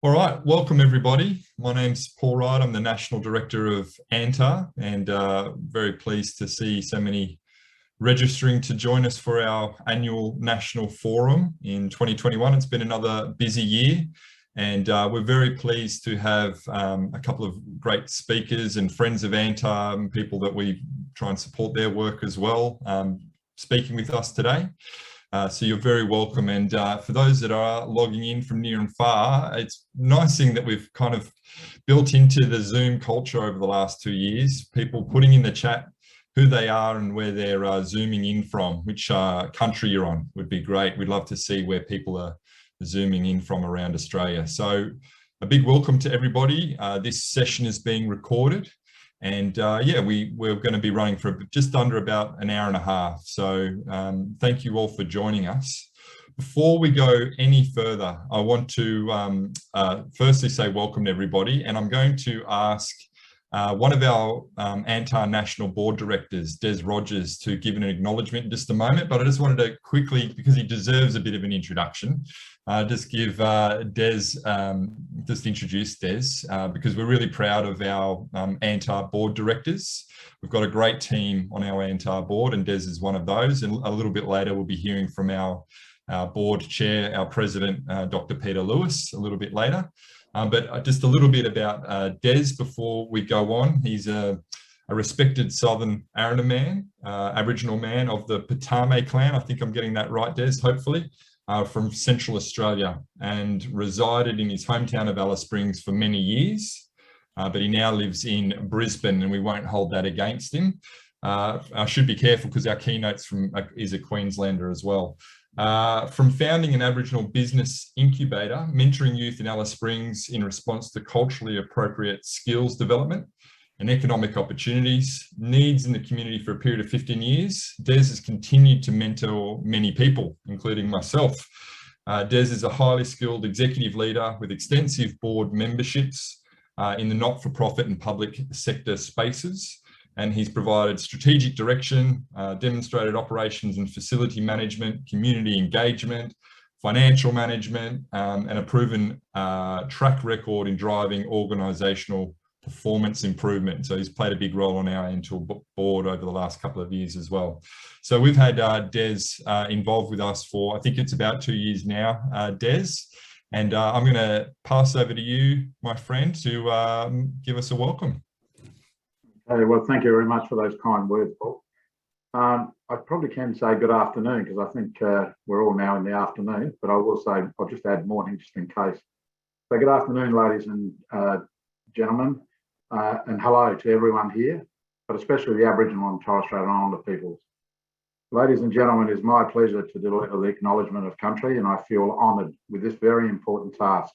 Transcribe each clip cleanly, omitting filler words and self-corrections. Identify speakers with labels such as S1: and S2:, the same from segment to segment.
S1: All right, welcome everybody. My name's Paul Wright. I'm the National Director of ANTaR and very pleased to see so many registering to join us for our annual National Forum in 2021. It's been another busy year and we're very pleased to have a couple of great speakers and friends of ANTaR and people that we try and support their work as well, speaking with us today. So you're very welcome. And for those that are logging in from near and far, it's a nice thing that we've kind of built into the Zoom culture over the last 2 years, people putting in the chat who they are and where they're Zooming in from, which country you're on would be great. We'd love to see where people are Zooming in from around Australia. So a big welcome to everybody. This session is being recorded. And yeah, we're going to be running for just under about an hour and a half. So thank you all for joining us. Before we go any further, I want to firstly say welcome to everybody. And I'm going to ask one of our ANTaR National Board Directors, Des Rogers, to give an acknowledgement in just a moment. But I just wanted to quickly, because he deserves a bit of an introduction, just give Des, just introduce Des, because we're really proud of our ANTaR board directors. We've got a great team on our ANTaR board and Des is one of those. And a little bit later, we'll be hearing from our board chair, our president, Dr. Peter Lewis, a little bit later. But just a little bit about Des before we go on. He's a respected Southern Arrernte man, Aboriginal man of the Patame clan. I think I'm getting that right, Des, hopefully. From Central Australia and resided in his hometown of Alice Springs for many years, but he now lives in Brisbane and we won't hold that against him. I should be careful because our keynote's is a Queenslander as well. From founding an Aboriginal business incubator, mentoring youth in Alice Springs in response to culturally appropriate skills development and economic opportunities, needs in the community for a period of 15 years, Des has continued to mentor many people, including myself. Des is a highly skilled executive leader with extensive board memberships in the not-for-profit and public sector spaces. And he's provided strategic direction, demonstrated operations and facility management, community engagement, financial management, and a proven track record in driving organisational performance improvement. So he's played a big role on our ANTaR board over the last couple of years as well. So we've had Des involved with us for, I think it's about 2 years now, Des. And I'm going to pass over to you, my friend, to give us a welcome.
S2: Hey, well, thank you very much for those kind words, Paul. I probably can say good afternoon because I think we're all now in the afternoon, but I will say, I'll just add morning just in case. So good afternoon, ladies and gentlemen. And hello to everyone here, but especially the Aboriginal and Torres Strait Islander peoples. Ladies and gentlemen, it is my pleasure to deliver the acknowledgement of country, and I feel honoured with this very important task.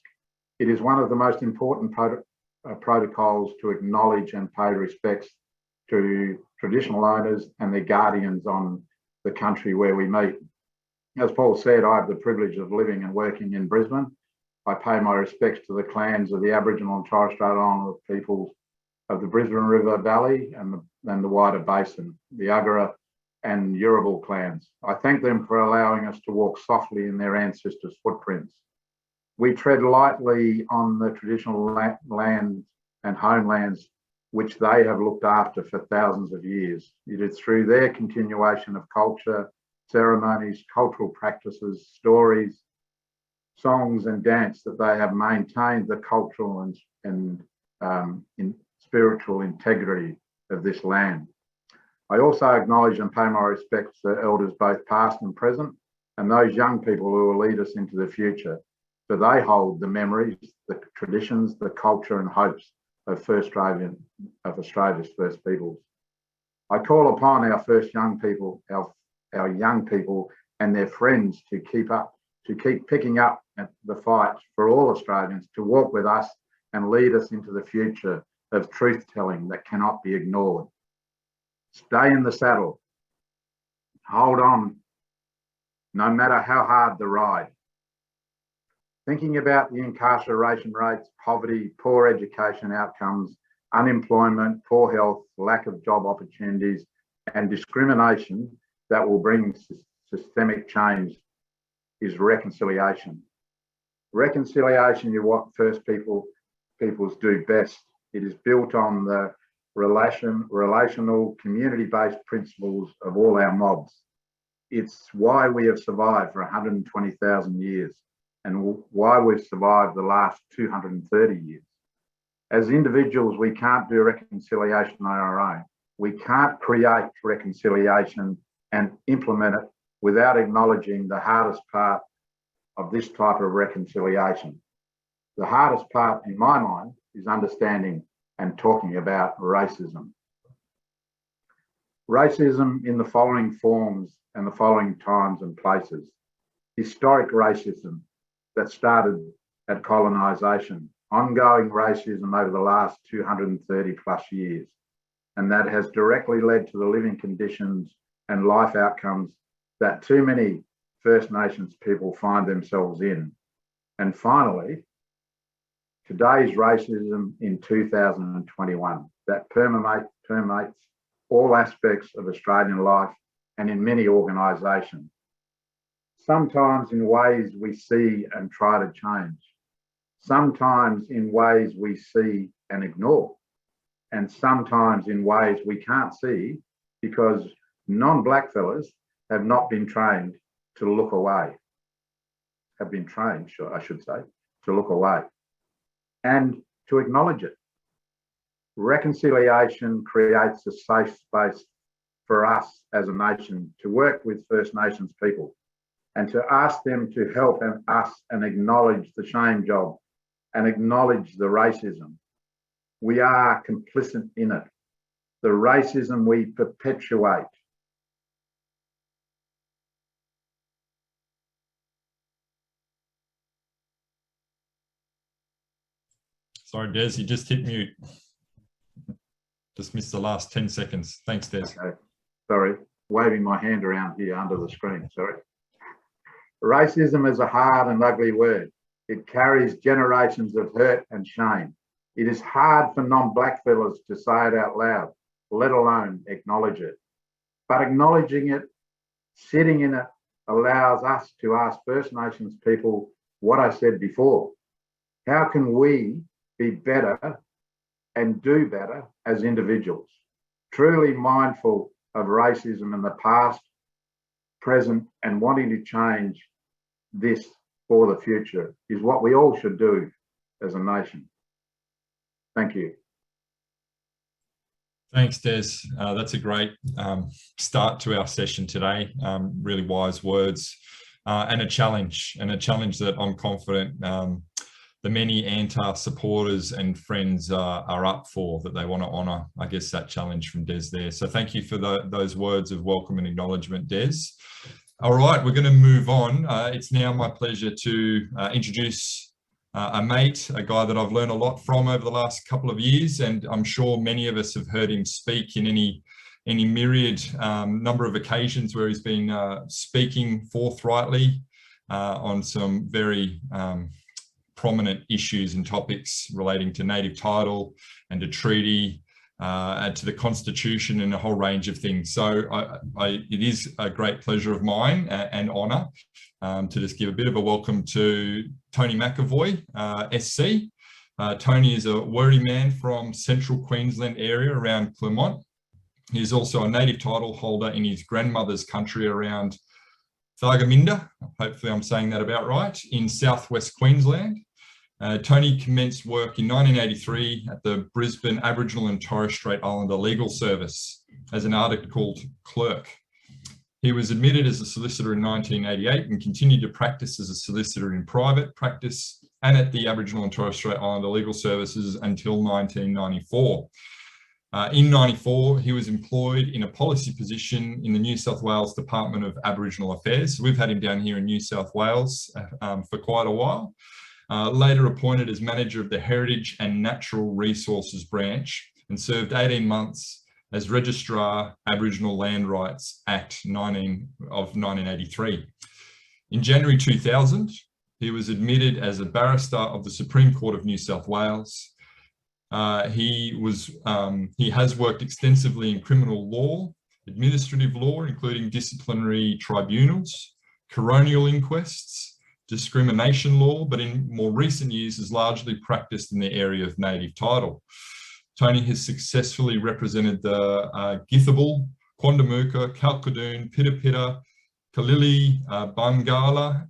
S2: It is one of the most important protocols to acknowledge and pay respects to traditional owners and their guardians on the country where we meet. As Paul said, I have the privilege of living and working in Brisbane. I pay my respects to the clans of the Aboriginal and Torres Strait Islander peoples of the Brisbane River Valley and the wider basin, the Uggerah and Yurrabal clans. I thank them for allowing us to walk softly in their ancestors' footprints. We tread lightly on the traditional lands and homelands which they have looked after for thousands of years. It is through their continuation of culture, ceremonies, cultural practices, stories, songs and dance that they have maintained the cultural and spiritual integrity of this land. I also acknowledge and pay my respects to elders both past and present and those young people who will lead us into the future, for they hold the memories, the traditions, the culture and hopes of Australia's first peoples. I call upon our first young people, our young people and their friends to keep picking up the fight for all Australians to walk with us and lead us into the future of truth-telling that cannot be ignored. Stay in the saddle. Hold on, no matter how hard the ride. Thinking about the incarceration rates, poverty, poor education outcomes, unemployment, poor health, lack of job opportunities, and discrimination that will bring systemic change is reconciliation. Reconciliation is what First Peoples do best. It is built on the relational, community-based principles of all our mobs. It's why we have survived for 120,000 years and why we've survived the last 230 years. As individuals, we can't do reconciliation on our own. We can't create reconciliation and implement it without acknowledging the hardest part of this type of reconciliation. The hardest part, in my mind, is understanding and talking about racism. Racism in the following forms and the following times and places. Historic racism that started at colonisation, ongoing racism over the last 230 plus years, and that has directly led to the living conditions and life outcomes that too many First Nations people find themselves in. And finally, today's racism in 2021 that permeates all aspects of Australian life and in many organisations. Sometimes in ways we see and try to change. Sometimes in ways we see and ignore. And sometimes in ways we can't see because non-black fellas have not been trained to look away. Have been trained, I should say, to look away and to acknowledge it. Reconciliation creates a safe space for us as a nation to work with First Nations people and to ask them to help us and acknowledge the shame job and acknowledge the racism. We are complicit in it. The racism we perpetuate.
S1: Sorry, Des, you just hit mute. Just missed the last 10 seconds. Thanks, Des.
S2: Okay. Sorry, waving my hand around here under the screen, sorry. Racism is a hard and ugly word. It carries generations of hurt and shame. It is hard for non-black fellas to say it out loud, let alone acknowledge it. But acknowledging it, sitting in it, allows us to ask First Nations people what I said before. How can we be better and do better as individuals? Truly mindful of racism in the past, present, and wanting to change this for the future is what we all should do as a nation. Thank you.
S1: Thanks, Des. That's a great start to our session today. Really wise words and a challenge that I'm confident the many ANTaR supporters and friends are up for, that they want to honour, I guess, that challenge from Des there. So thank you for those words of welcome and acknowledgement, Des. All right, we're going to move on. It's now my pleasure to introduce a mate, a guy that I've learned a lot from over the last couple of years, and I'm sure many of us have heard him speak in any myriad number of occasions where he's been speaking forthrightly on some very prominent issues and topics relating to native title and to treaty and to the Constitution and a whole range of things. So it is a great pleasure of mine and honour to just give a bit of a welcome to Tony McAvoy, SC. Tony is a Wurree man from central Queensland area around Clermont. He's also a native title holder in his grandmother's country around Thargomindah, hopefully I'm saying that about right, in southwest Queensland. Tony commenced work in 1983 at the Brisbane Aboriginal and Torres Strait Islander Legal Service as an articled clerk. He was admitted as a solicitor in 1988 and continued to practice as a solicitor in private practice and at the Aboriginal and Torres Strait Islander Legal Services until 1994. In 94, he was employed in a policy position in the New South Wales Department of Aboriginal Affairs. So we've had him down here in New South Wales for quite a while. Later appointed as manager of the Heritage and Natural Resources branch and served 18 months as Registrar Aboriginal Land Rights Act of 1983. In January 2000, he was admitted as a barrister of the Supreme Court of New South Wales. He has worked extensively in criminal law, administrative law, including disciplinary tribunals, coronial inquests, discrimination law, but in more recent years is largely practiced in the area of native title. Tony has successfully represented the Githable, Quandamooka, Kalkadoon, Pitta, Kalili, Bangala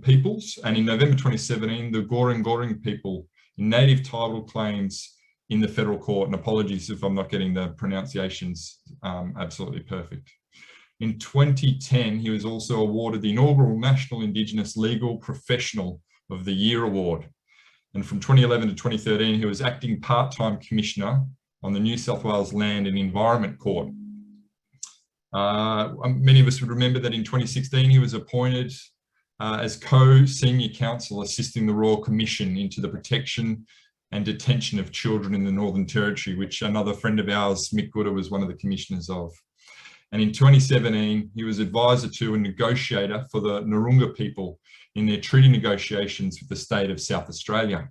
S1: peoples, and in November 2017, the Goring people in native title claims in the federal court. And apologies if I'm not getting the pronunciations absolutely perfect. In 2010, he was also awarded the inaugural National Indigenous Legal Professional of the Year Award. And from 2011 to 2013, he was acting part-time commissioner on the New South Wales Land and Environment Court. Many of us would remember that in 2016, he was appointed as co-senior counsel assisting the Royal Commission into the protection and detention of children in the Northern Territory, which another friend of ours, Mick Whitter, was one of the commissioners of. And in 2017, he was advisor to and negotiator for the Narunga people in their treaty negotiations with the state of South Australia.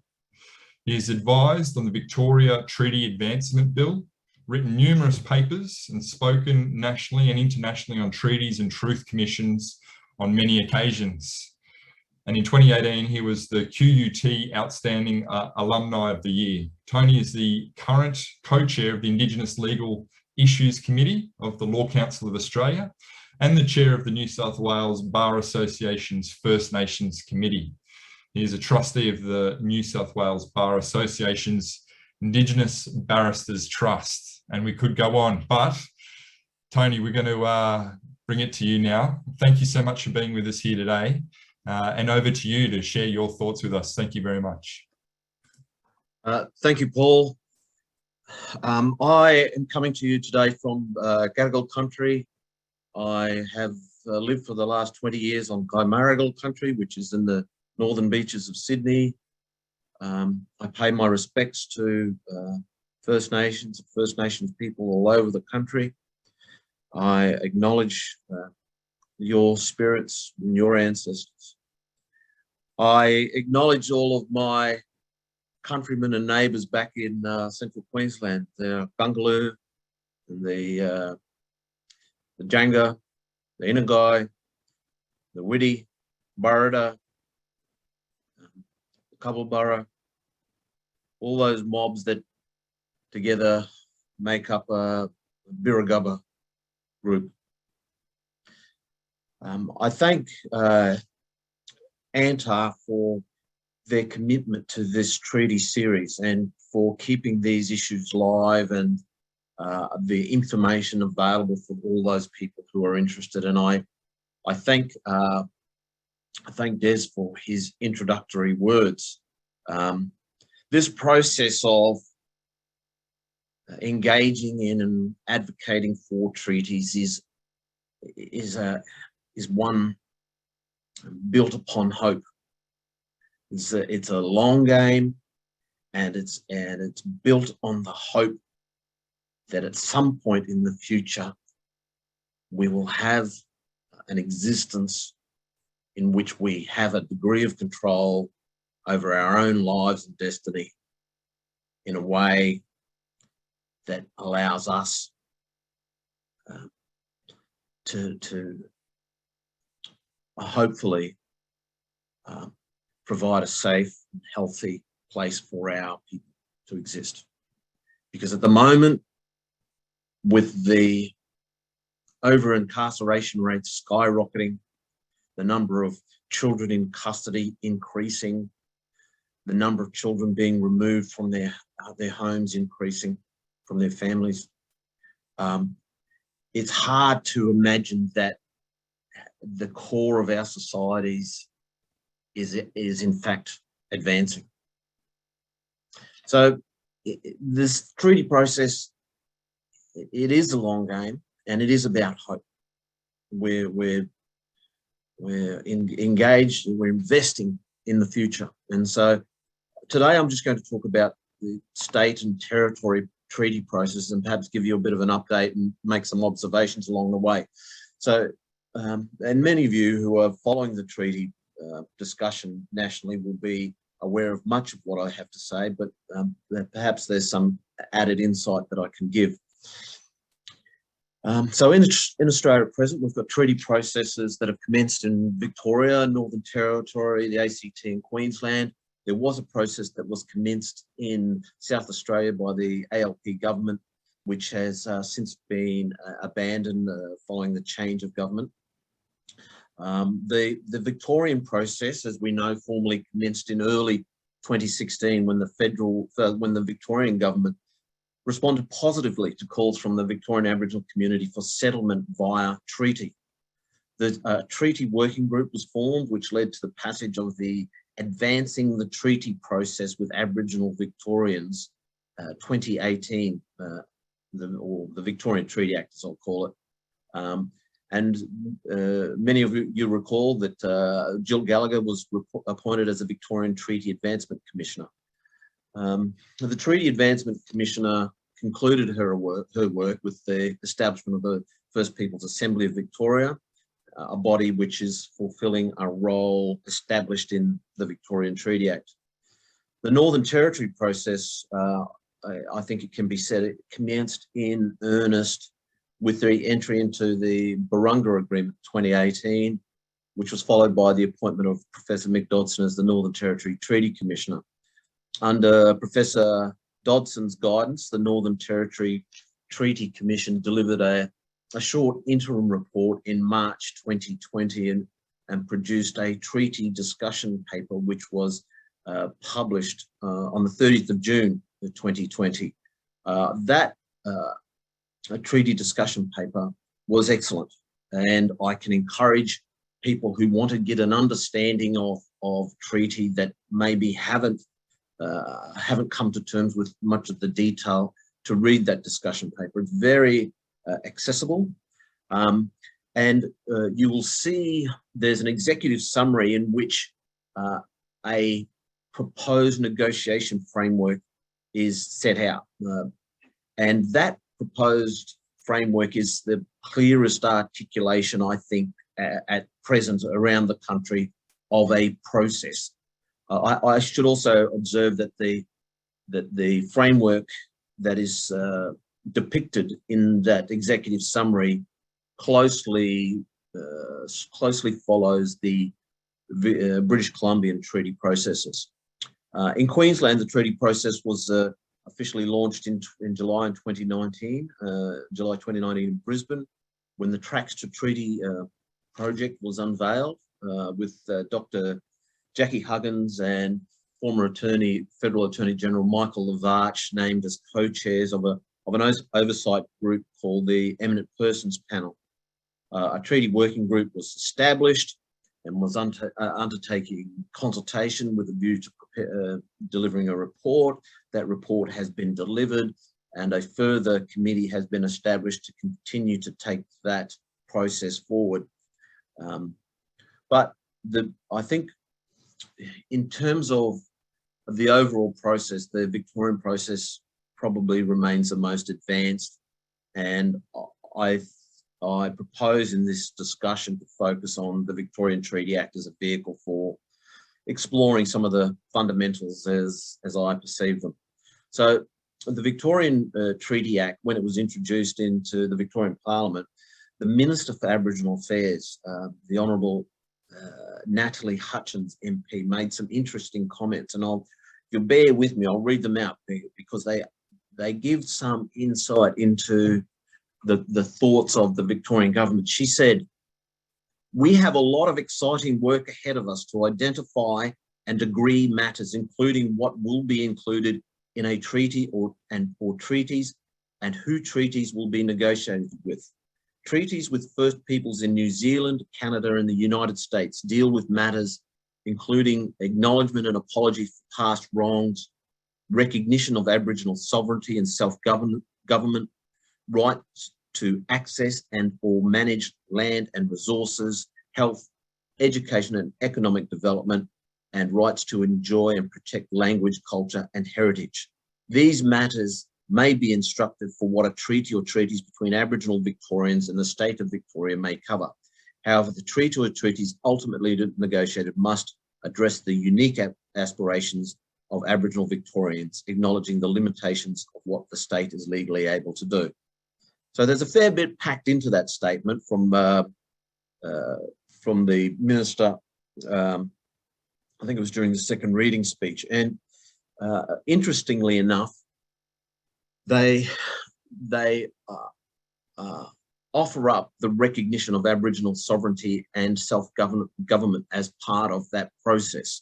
S1: He has advised on the Victorian Treaty Advancement Bill, written numerous papers and spoken nationally and internationally on treaties and truth commissions on many occasions. And in 2018, he was the QUT Outstanding Alumni of the Year. Tony is the current co-chair of the Indigenous Legal Issues Committee of the Law Council of Australia and the chair of the New South Wales Bar Association's First Nations Committee. He is a trustee of the New South Wales Bar Association's Indigenous Barristers Trust. And we could go on, but Tony, we're going to bring it to you now. Thank you so much for being with us here today. And over to you to share your thoughts with us. Thank you very much.
S3: Thank you, Paul. I am coming to you today from Gadigal country. I have lived for the last 20 years on Kaimaragal country, which is in the northern beaches of Sydney. I pay my respects to First Nations people all over the country. I acknowledge your spirits and your ancestors. I acknowledge all of my countrymen and neighbours back in central Queensland, the Gungaloo, the Janga, the Inagai, the Whitty, Barada, the Kubbulburra, all those mobs that together make up a Birragubba group. I thank ANTaR for their commitment to this treaty series and for keeping these issues live and the information available for all those people who are interested. And I thank Des for his introductory words. This process of engaging in and advocating for treaties is one built upon hope. It's a long game, and it's built on the hope that at some point in the future we will have an existence in which we have a degree of control over our own lives and destiny in a way that allows us to hopefully provide a safe and healthy place for our people to exist. Because at the moment, with the over-incarceration rates skyrocketing, the number of children in custody increasing, the number of children being removed from their homes increasing, from their families, it's hard to imagine that the core of our societies is in fact advancing. So this treaty process, it is a long game, and it is about hope. We're engaged, we're investing in the future. And so today I'm just going to talk about the state and territory treaty process and perhaps give you a bit of an update and make some observations along the way. So, and many of you who are following the treaty discussion nationally will be aware of much of what I have to say, but perhaps there's some added insight that I can give. So in Australia at present, we've got treaty processes that have commenced in Victoria, Northern Territory, the ACT and Queensland. There was a process that was commenced in South Australia by the ALP government, which has since been abandoned following the change of government. The Victorian process, as we know, formally commenced in early 2016 when the Victorian government responded positively to calls from the Victorian Aboriginal community for settlement via treaty. The treaty working group was formed, which led to the passage of the Advancing the Treaty Process with Aboriginal Victorians 2018, or the Victorian Treaty Act, as I'll call it. Many of you recall that Jill Gallagher was appointed as a Victorian Treaty Advancement Commissioner. The Treaty Advancement Commissioner concluded her work with the establishment of the First Peoples Assembly of Victoria, a body which is fulfilling a role established in the Victorian Treaty Act. The Northern Territory process, I think it can be said, it commenced in earnest with the entry into the Barunga Agreement 2018, which was followed by the appointment of Professor Mick Dodson as the Northern Territory Treaty Commissioner. Under Professor Dodson's guidance, the Northern Territory Treaty Commission delivered a short interim report in March 2020 and produced a treaty discussion paper, which was published on the 30th of June 2020. That treaty discussion paper was excellent, and I can encourage people who want to get an understanding of treaty that maybe haven't come to terms with much of the detail to read that discussion paper. It's very accessible, and you will see there's an executive summary in which a proposed negotiation framework is set out, and that proposed framework is the clearest articulation, I think, at present around the country of a process. I should also observe that the framework that is depicted in that executive summary closely follows the British Columbian treaty processes. In Queensland, the treaty process was officially launched in July 2019 in Brisbane, when the Tracks to Treaty project was unveiled with Dr. Jackie Huggins and former Federal Attorney General Michael Lavarch named as co-chairs of an oversight group called the Eminent Persons Panel. A treaty working group was established and was undertaking consultation with a view to delivering a report. That report has been delivered, and a further committee has been established to continue to take that process forward. But I think in terms of the overall process, the Victorian process probably remains the most advanced, and I propose in this discussion to focus on the Victorian Treaty Act as a vehicle for exploring some of the fundamentals as I perceive them. So the Victorian Treaty Act, when it was introduced into the Victorian Parliament, the Minister for Aboriginal Affairs, the Honourable Natalie Hutchins MP, made some interesting comments, and if you'll bear with me, I'll read them out because they give some insight into the thoughts of the Victorian government. She said, "We have a lot of exciting work ahead of us to identify and agree matters, including what will be included in a treaty or treaties, and who treaties will be negotiated with. Treaties with First Peoples in New Zealand, Canada, and the United States deal with matters including acknowledgement and apology for past wrongs, recognition of Aboriginal sovereignty and self-government, rights to access and or manage land and resources, health, education and economic development, and rights to enjoy and protect language, culture and heritage. These matters may be instructive for what a treaty or treaties between Aboriginal Victorians and the state of Victoria may cover. However, the treaty or treaties ultimately negotiated must address the unique aspirations of Aboriginal Victorians, acknowledging the limitations of what the state is legally able to do." So there's a fair bit packed into that statement from the minister. I think it was during the second reading speech, and interestingly enough, they offer up the recognition of Aboriginal sovereignty and self-government as part of that process.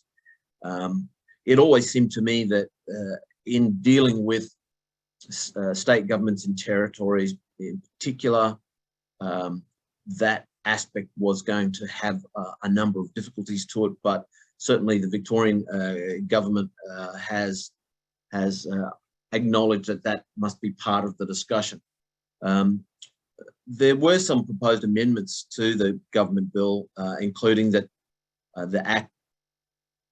S3: It always seemed to me that in dealing with state governments in territories in particular, that aspect was going to have a number of difficulties to it, but certainly the Victorian government has acknowledged that that must be part of the discussion. There were some proposed amendments to the government bill, including that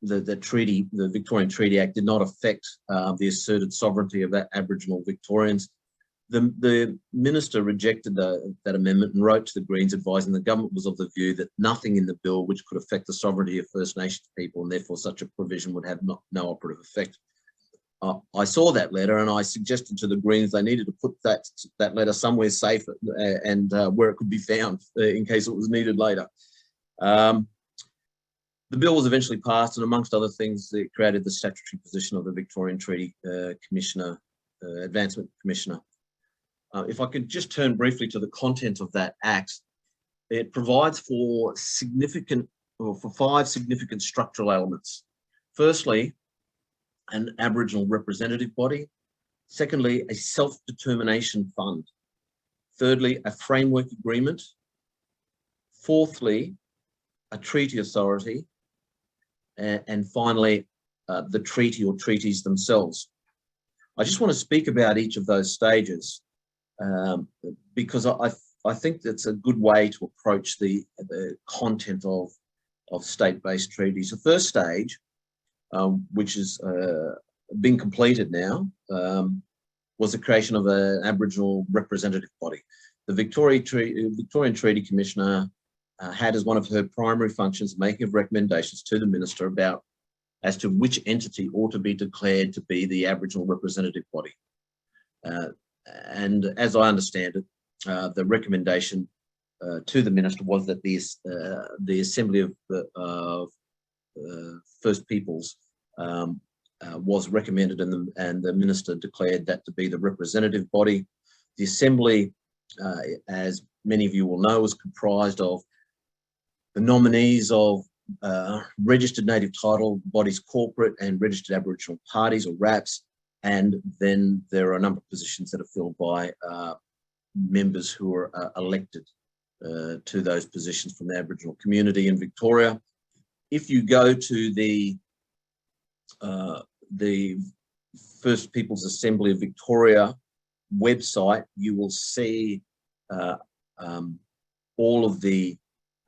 S3: the treaty, the Victorian Treaty Act, did not affect the asserted sovereignty of Aboriginal Victorians. The minister rejected that amendment and wrote to the Greens advising the government was of the view that nothing in the bill which could affect the sovereignty of First Nations people, and therefore such a provision would have no operative effect. I saw that letter and I suggested to the Greens they needed to put that letter somewhere safe and where it could be found in case it was needed later. The bill was eventually passed, and amongst other things, it created the statutory position of the Victorian Treaty Commissioner, Advancement Commissioner. If I could just turn briefly to the content of that act, it provides for five significant structural elements. Firstly, an Aboriginal representative body. Secondly, a self-determination fund. Thirdly, a framework agreement. Fourthly, a treaty authority. And finally, the treaty or treaties themselves. I just want to speak about each of those stages because I think that's a good way to approach the content of state-based treaties. The first stage, which is being completed now, was the creation of an Aboriginal representative body. The Victorian Treaty Commissioner had as one of her primary functions making of recommendations to the minister about as to which entity ought to be declared to be the Aboriginal representative body. And as I understand it, the recommendation to the minister was that the Assembly of First Peoples was recommended, and the minister declared that to be the representative body. The Assembly, as many of you will know, was comprised of the nominees of registered native title bodies, corporate and registered Aboriginal parties or RAPs, and then there are a number of positions that are filled by members who are elected to those positions from the Aboriginal community in Victoria. If you go to the First Peoples Assembly of Victoria website, you will see all of the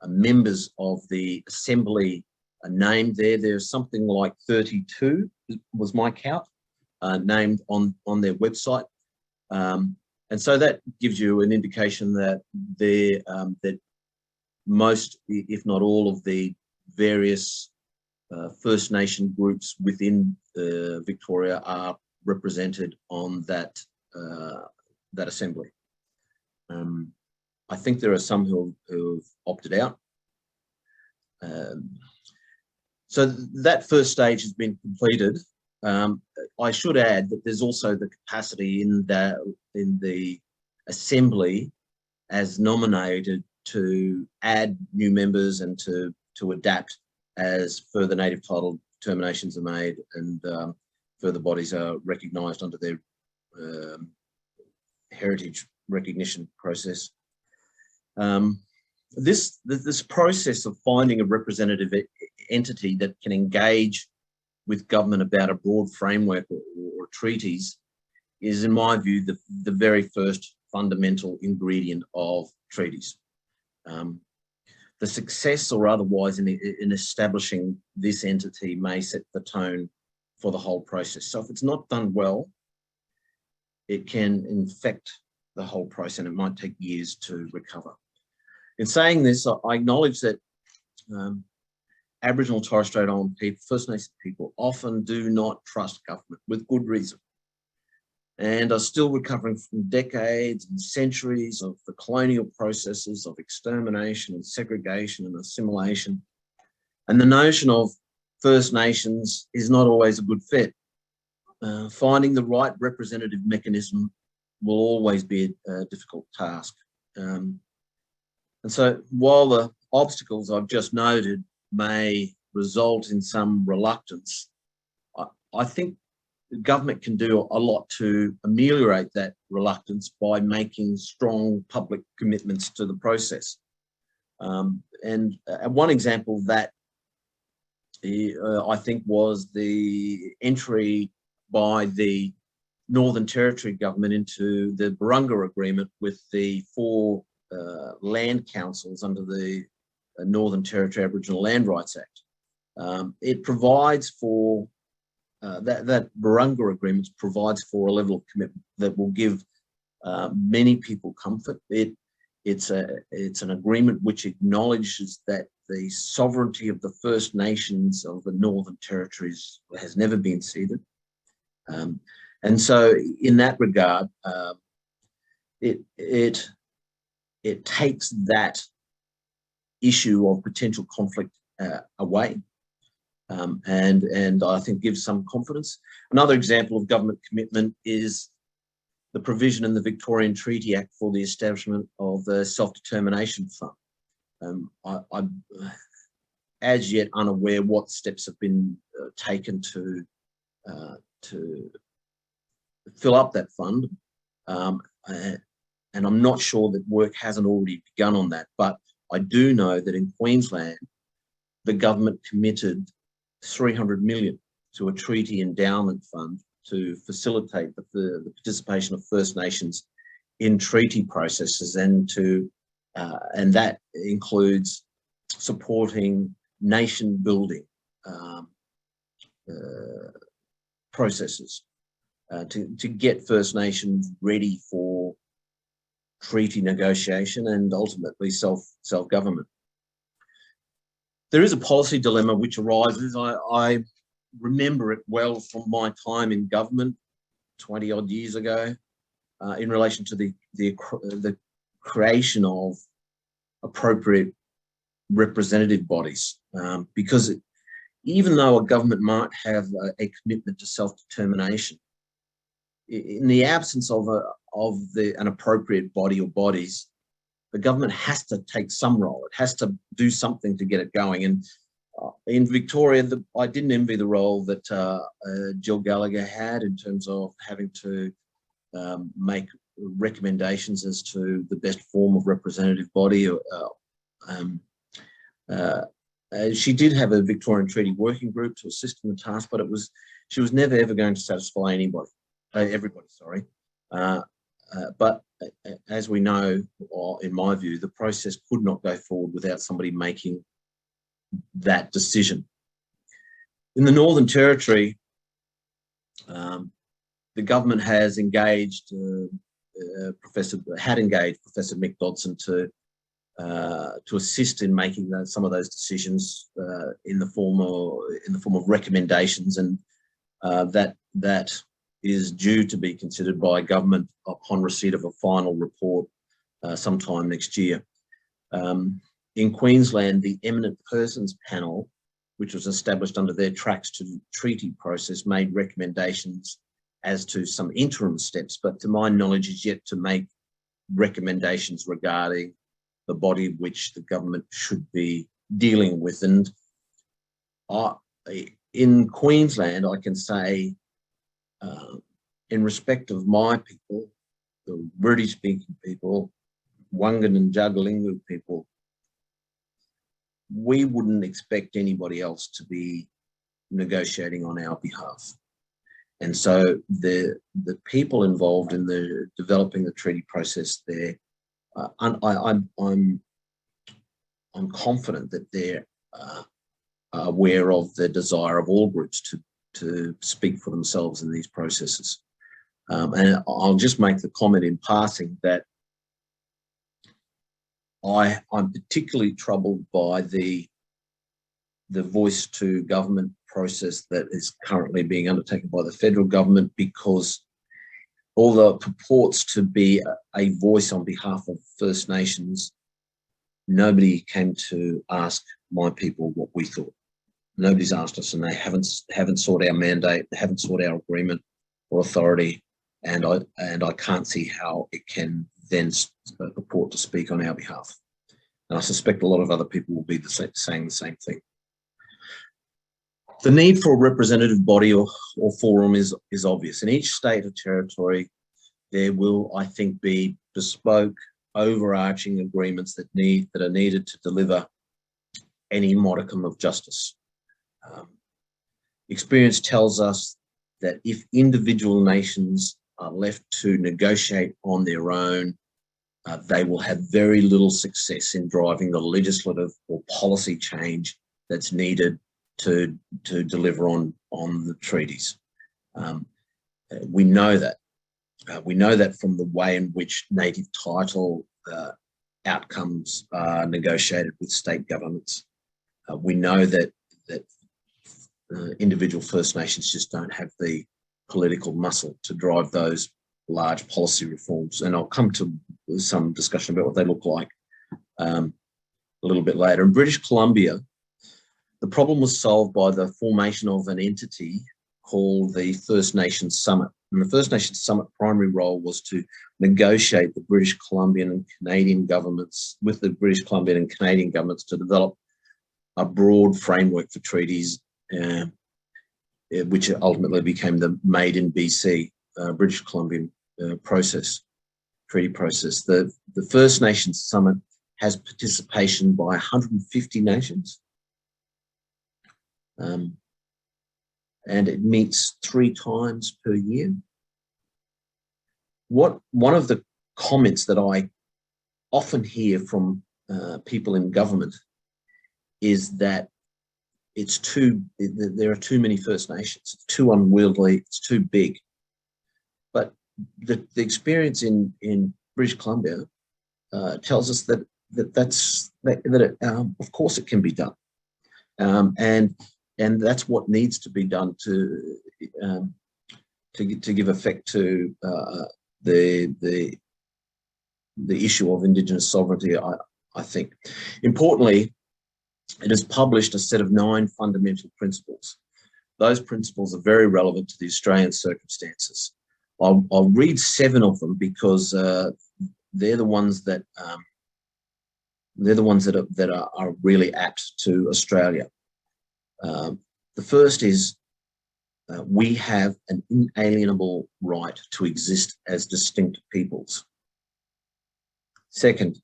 S3: members of the Assembly are named there. There's something like 32, was my count, named on their website. And so that gives you an indication that that most, if not all, of the various First Nation groups within Victoria are represented on that assembly. I think there are some who've opted out. So that first stage has been completed. I should add that there's also the capacity in the assembly as nominated to add new members and to adapt as further native title determinations are made and further bodies are recognised under their heritage recognition process. This process of finding a representative entity that can engage with government about a broad framework or treaties is, in my view, the very first fundamental ingredient of treaties. The success or otherwise in establishing this entity may set the tone for the whole process. So if it's not done well, it can infect the whole process and it might take years to recover. In saying this, I acknowledge that Aboriginal Torres Strait Islander people, First Nation people, often do not trust government with good reason. and are still recovering from decades and centuries of the colonial processes of extermination and segregation and assimilation. And the notion of First Nations is not always a good fit. Finding the right representative mechanism will always be a difficult task. And so while the obstacles I've just noted may result in some reluctance, I think the government can do a lot to ameliorate that reluctance by making strong public commitments to the process. And one example of that, I think, was the entry by the Northern Territory government into the Barunga Agreement with the 4 land councils under the Northern Territory Aboriginal Land Rights Act. It provides for that Barunga Agreement provides for a level of commitment that will give many people comfort. It's an agreement which acknowledges that the sovereignty of the First Nations of the Northern Territories has never been ceded. And so in that regard, it takes that issue of potential conflict away, and I think gives some confidence. Another example of government commitment is the provision in the Victorian Treaty Act for the establishment of the Self-Determination Fund. I'm as yet unaware what steps have been taken to fill up that fund, and I'm not sure that work hasn't already begun on that, but I do know that in Queensland, the government committed 300 million to a treaty endowment fund to facilitate the participation of First Nations in treaty processes, and that includes supporting nation building processes to get First Nations ready for treaty negotiation and ultimately self-government. There is a policy dilemma which arises. I remember it well from my time in government 20 odd years ago, in relation to the creation of appropriate representative bodies, because even though a government might have a commitment to self-determination, in the absence of an appropriate body or bodies, the government has to take some role. It has to do something to get it going. And in Victoria, I didn't envy the role that Jill Gallagher had in terms of having to make recommendations as to the best form of representative body. She did have a Victorian Treaty Working Group to assist in the task, but she was never ever going to satisfy everybody. Sorry. But as we know, or in my view, the process could not go forward without somebody making that decision. In the Northern Territory, the government has engaged Professor Mick Dodson to assist in making some of those decisions in the form of recommendations, and that is due to be considered by government upon receipt of a final report sometime next year. In Queensland, the Eminent Persons Panel, which was established under their Tracks to Treaty process, made recommendations as to some interim steps, but to my knowledge is yet to make recommendations regarding the body which the government should be dealing with. And in Queensland, I can say, in respect of my people, the British-speaking people, Wangan and Jagalingou people, we wouldn't expect anybody else to be negotiating on our behalf. And so the people involved in the developing the treaty process there, I'm confident that they're aware of the desire of all groups to speak for themselves in these processes. And I'll just make the comment in passing that I'm particularly troubled by the voice to government process that is currently being undertaken by the federal government, because although it purports to be a voice on behalf of First Nations, nobody came to ask my people what we thought. Nobody's asked us, and they haven't sought our mandate, they haven't sought our agreement or authority, and I can't see how it can then purport to speak on our behalf. And I suspect a lot of other people will be saying the same thing. The need for a representative body or forum is obvious. In each state or territory, there will, I think, be bespoke, overarching agreements that are needed to deliver any modicum of justice. Experience tells us that if individual nations are left to negotiate on their own, they will have very little success in driving the legislative or policy change that's needed to deliver on the treaties. We know that. We know that from the way in which native title outcomes are negotiated with state governments. We know that individual First Nations just don't have the political muscle to drive those large policy reforms. And I'll come to some discussion about what they look like a little bit later. In British Columbia, the problem was solved by the formation of an entity called the First Nations Summit. And the First Nations Summit primary role was to negotiate the British Columbian and Canadian governments with the British Columbian and Canadian governments to develop a broad framework for treaties, which ultimately became the Made in BC British Columbian treaty process. The First Nations Summit has participation by 150 nations. And it meets 3 times per year. One of the comments that I often hear from people in government is that there are too many First Nations, it's too unwieldy, it's too big. But the experience in British Columbia tells us that of course it can be done, and that's what needs to be done to give effect to the issue of Indigenous sovereignty. I think, importantly, it has published a set of 9 fundamental principles. Those principles are very relevant to the Australian circumstances. I'll read 7 of them because they're the ones that are really apt to Australia. The first is we have an inalienable right to exist as distinct peoples. Second,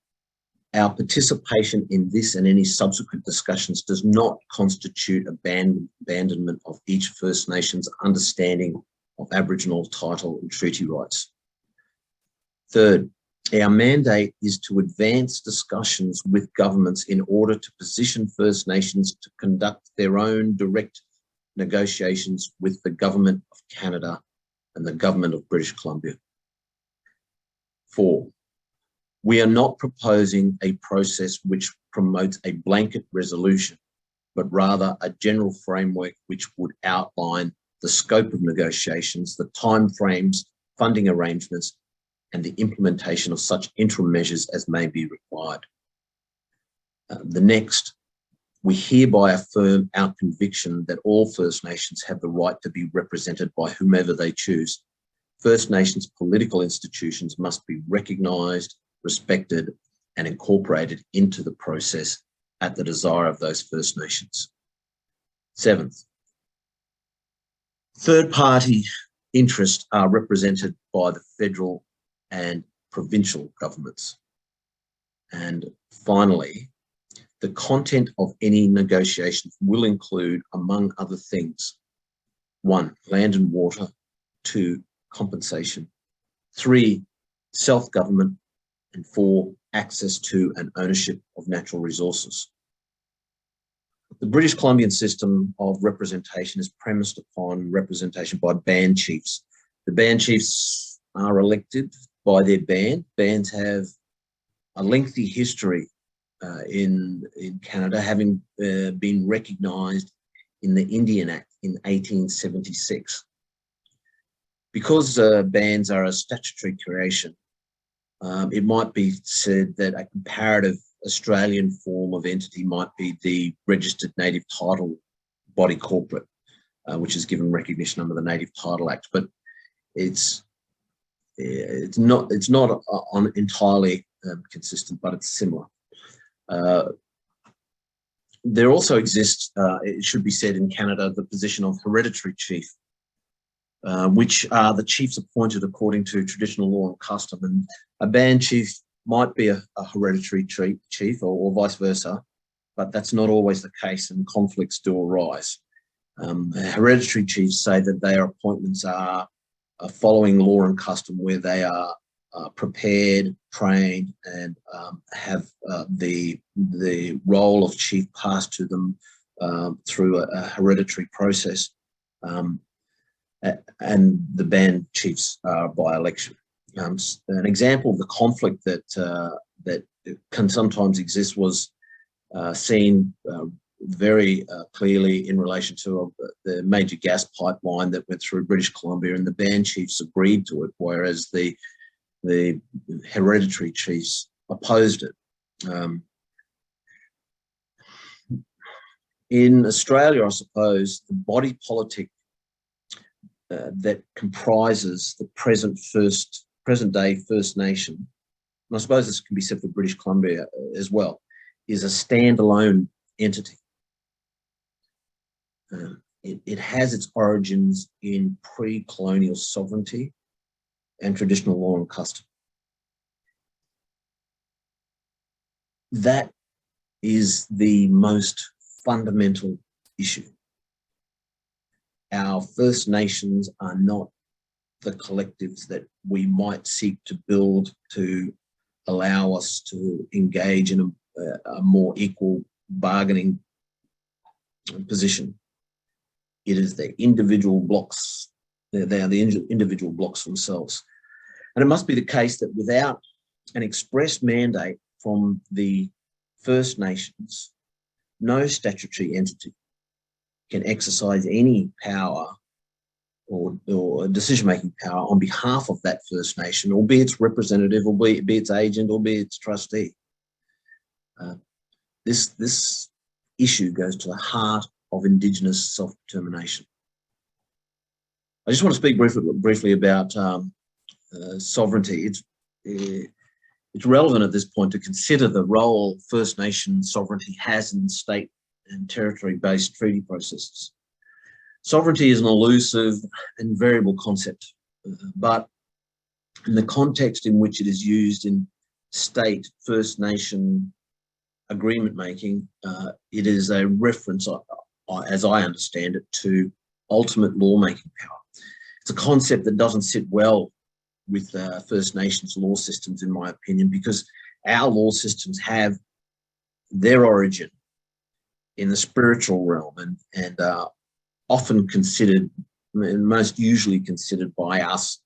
S3: our participation in this and any subsequent discussions does not constitute abandonment of each First Nation's understanding of Aboriginal title and treaty rights. Third, our mandate is to advance discussions with governments in order to position First Nations to conduct their own direct negotiations with the Government of Canada and the Government of British Columbia. 4, we are not proposing a process which promotes a blanket resolution, but rather a general framework which would outline the scope of negotiations, the timeframes, funding arrangements, and the implementation of such interim measures as may be required. The next, we hereby affirm our conviction that all First Nations have the right to be represented by whomever they choose. First Nations political institutions must be recognised, respected, and incorporated into the process at the desire of those First Nations. 7th, third-party interests are represented by the federal and provincial governments. And finally, the content of any negotiations will include, among other things, 1, land and water, 2, compensation, 3, self-government, and 4, access to and ownership of natural resources. The British Columbian system of representation is premised upon representation by band chiefs. The band chiefs are elected by their band. Bands have a lengthy history in Canada, having been recognised in the Indian Act in 1876. Because bands are a statutory creation, it might be said that a comparative Australian form of entity might be the registered native title body corporate, which is given recognition under the Native Title Act, but it's not entirely consistent, but it's similar. There also exists, it should be said, in Canada, the position of hereditary chief, which are the chiefs appointed according to traditional law and custom. And a band chief might be a hereditary chief or vice versa, but that's not always the case, and conflicts do arise. Hereditary chiefs say that their appointments are following law and custom, where they are prepared, trained, and have the role of chief passed to them through a hereditary process. And the band chiefs are by election. An example of the conflict that can sometimes exist was seen very clearly in relation to the major gas pipeline that went through British Columbia, and the band chiefs agreed to it, whereas the hereditary chiefs opposed it. In Australia, I suppose, the body politic that comprises the present-day First Nation, and I suppose this can be said for British Columbia as well, is a standalone entity. It has its origins in pre-colonial sovereignty and traditional law and custom. That is the most fundamental issue. Our First Nations are not the collectives that we might seek to build to allow us to engage in a more equal bargaining position. It is the individual blocks. They are the individual blocks themselves. And it must be the case that without an express mandate from the First Nations, no statutory entity can exercise any power or decision-making power on behalf of that First Nation, or be its representative, or be its agent, or be its trustee. This issue goes to the heart of Indigenous self-determination. I just want to speak briefly about sovereignty. It's relevant at this point to consider the role First Nation sovereignty has in state and territory-based treaty processes. Sovereignty is an elusive and variable concept, but in the context in which it is used in state First Nation agreement making, it is a reference, as I understand it, to ultimate lawmaking power. It's a concept that doesn't sit well with First Nations law systems, in my opinion, because our law systems have their origin in the spiritual realm and often considered, and most usually considered by us,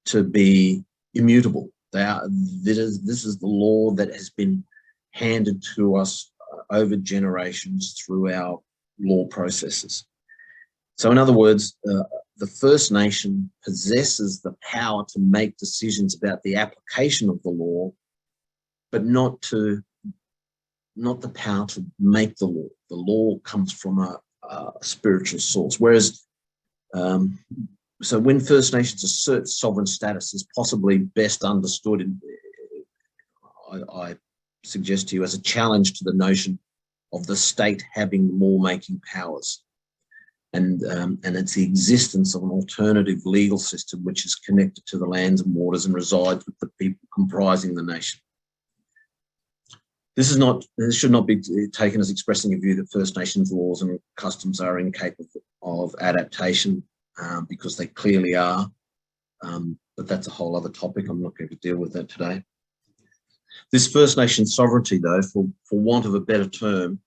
S3: to be immutable. This is the law that has been handed to us over generations through our law processes. So in other words, the First Nation possesses the power to make decisions about the application of the law, but not the power to make the law. The law comes from a spiritual source. Whereas, so when First Nations assert sovereign status is possibly best understood, I suggest to you, as a challenge to the notion of the state having lawmaking powers. And it's the existence of an alternative legal system which is connected to the lands and waters and resides with the people comprising the nation. This should not be taken as expressing a view that First Nations laws and customs are incapable of adaptation, because they clearly are, but that's a whole other topic. I'm not going to deal with that today. This First Nation sovereignty, though, for want of a better term,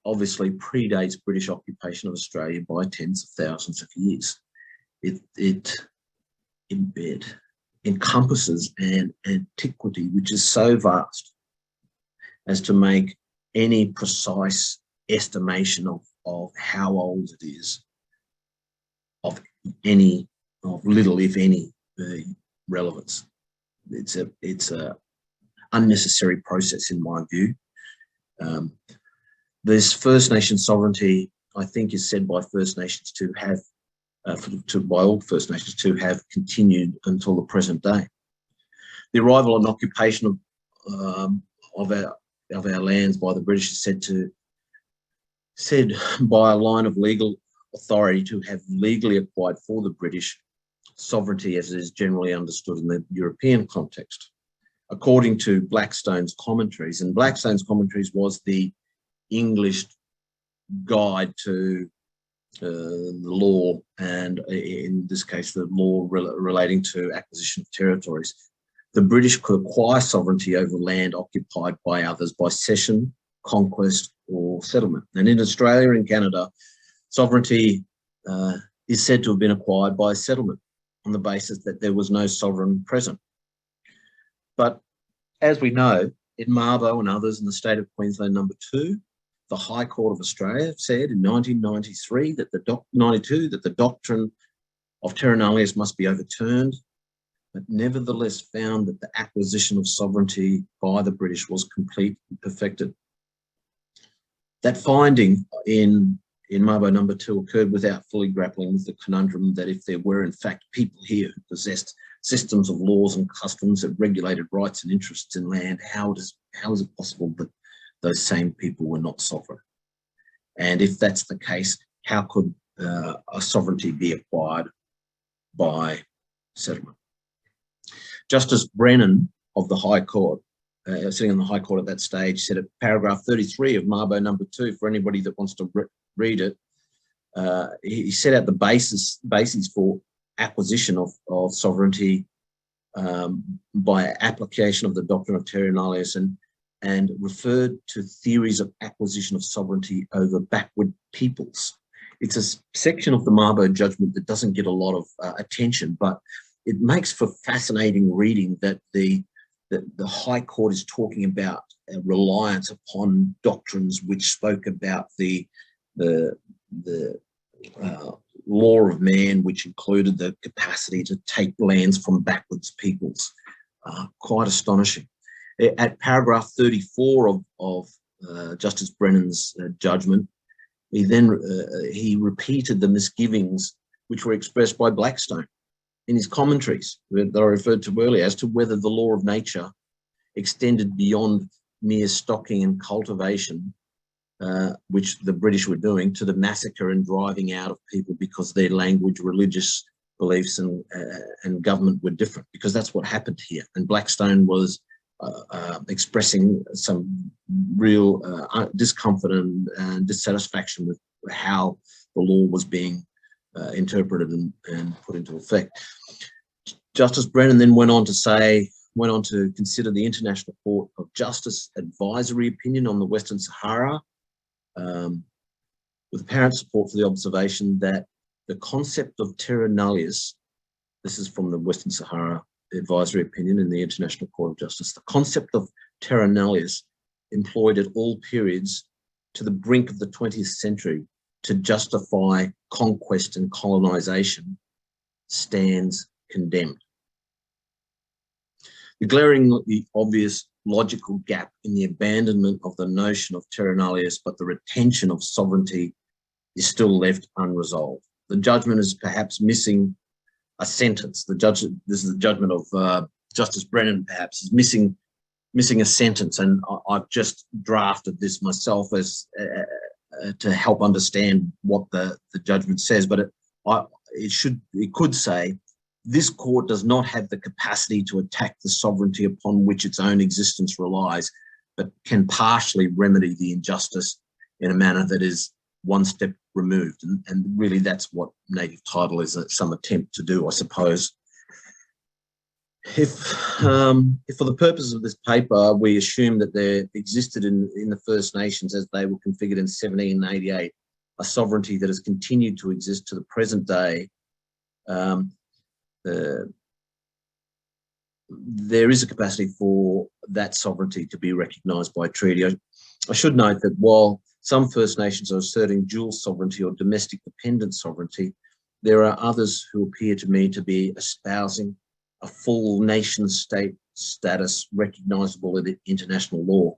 S3: obviously predates British occupation of Australia by tens of thousands of years. It encompasses an antiquity which is so vast as to make any precise estimation of how old it is of any little, if any, relevance. It's a unnecessary process, in my view. This First Nation sovereignty, I think, is said by First Nations to have, by all First Nations to have continued until the present day. The arrival and occupation of our lands by the British is said by a line of legal authority to have legally acquired for the British sovereignty as it is generally understood in the European context. According to Blackstone's commentaries, and Blackstone's commentaries was the English guide to the law, and in this case, the law relating to acquisition of territories. The British could acquire sovereignty over land occupied by others by cession, conquest, or settlement. And in Australia and Canada, sovereignty is said to have been acquired by settlement on the basis that there was no sovereign present. But as we know, in Mabo and others in the state of Queensland number 2, the High Court of Australia said in 1993 that the doctrine of terra nullius must be overturned, but nevertheless found that the acquisition of sovereignty by the British was complete and perfected. That finding in Mabo number 2 occurred without fully grappling with the conundrum that if there were in fact people here who possessed systems of laws and customs that regulated rights and interests in land, how is it possible that those same people were not sovereign? And if that's the case, how could a sovereignty be acquired by settlement? Justice Brennan of the High Court, sitting on the High Court at that stage, said at paragraph 33 of Mabo number 2, for anybody that wants to read it, he set out the basis for acquisition of sovereignty by application of the doctrine of terra nullius, and referred to theories of acquisition of sovereignty over backward peoples. It's a section of the Mabo judgment that doesn't get a lot of attention, but it makes for fascinating reading that the High Court is talking about reliance upon doctrines which spoke about the law of man, which included the capacity to take lands from backwards peoples. Quite astonishing. At paragraph 34 of Justice Brennan's judgment, he repeated the misgivings which were expressed by Blackstone in his commentaries that I referred to earlier as to whether the law of nature extended beyond mere stocking and cultivation, which the British were doing, to the massacre and driving out of people because their language, religious beliefs and government were different, because that's what happened here. And Blackstone was expressing some real discomfort and dissatisfaction with how the law was being interpreted and put into effect. Justice Brennan then went on to consider the International Court of Justice advisory opinion on the Western Sahara, with apparent support for the observation that the concept of terra nullius, this is from the Western Sahara advisory opinion in the International Court of Justice, the concept of terra nullius employed at all periods to the brink of the 20th century to justify conquest and colonization stands condemned. The glaringly obvious logical gap in the abandonment of the notion of terra nullius, but the retention of sovereignty, is still left unresolved. The judgment is perhaps missing a sentence. This is the judgment of Justice Brennan, perhaps, is missing a sentence, and I've just drafted this myself as to help understand what the judgment says, but it could say, this court does not have the capacity to attack the sovereignty upon which its own existence relies, but can partially remedy the injustice in a manner that is one step removed. And really that's what native title is, some attempt to do, I suppose. If for the purposes of this paper, we assume that there existed in the First Nations as they were configured in 1788, a sovereignty that has continued to exist to the present day, there is a capacity for that sovereignty to be recognised by treaty. I should note that while some First Nations are asserting dual sovereignty or domestic dependent sovereignty, there are others who appear to me to be espousing a full nation state status recognisable in international law.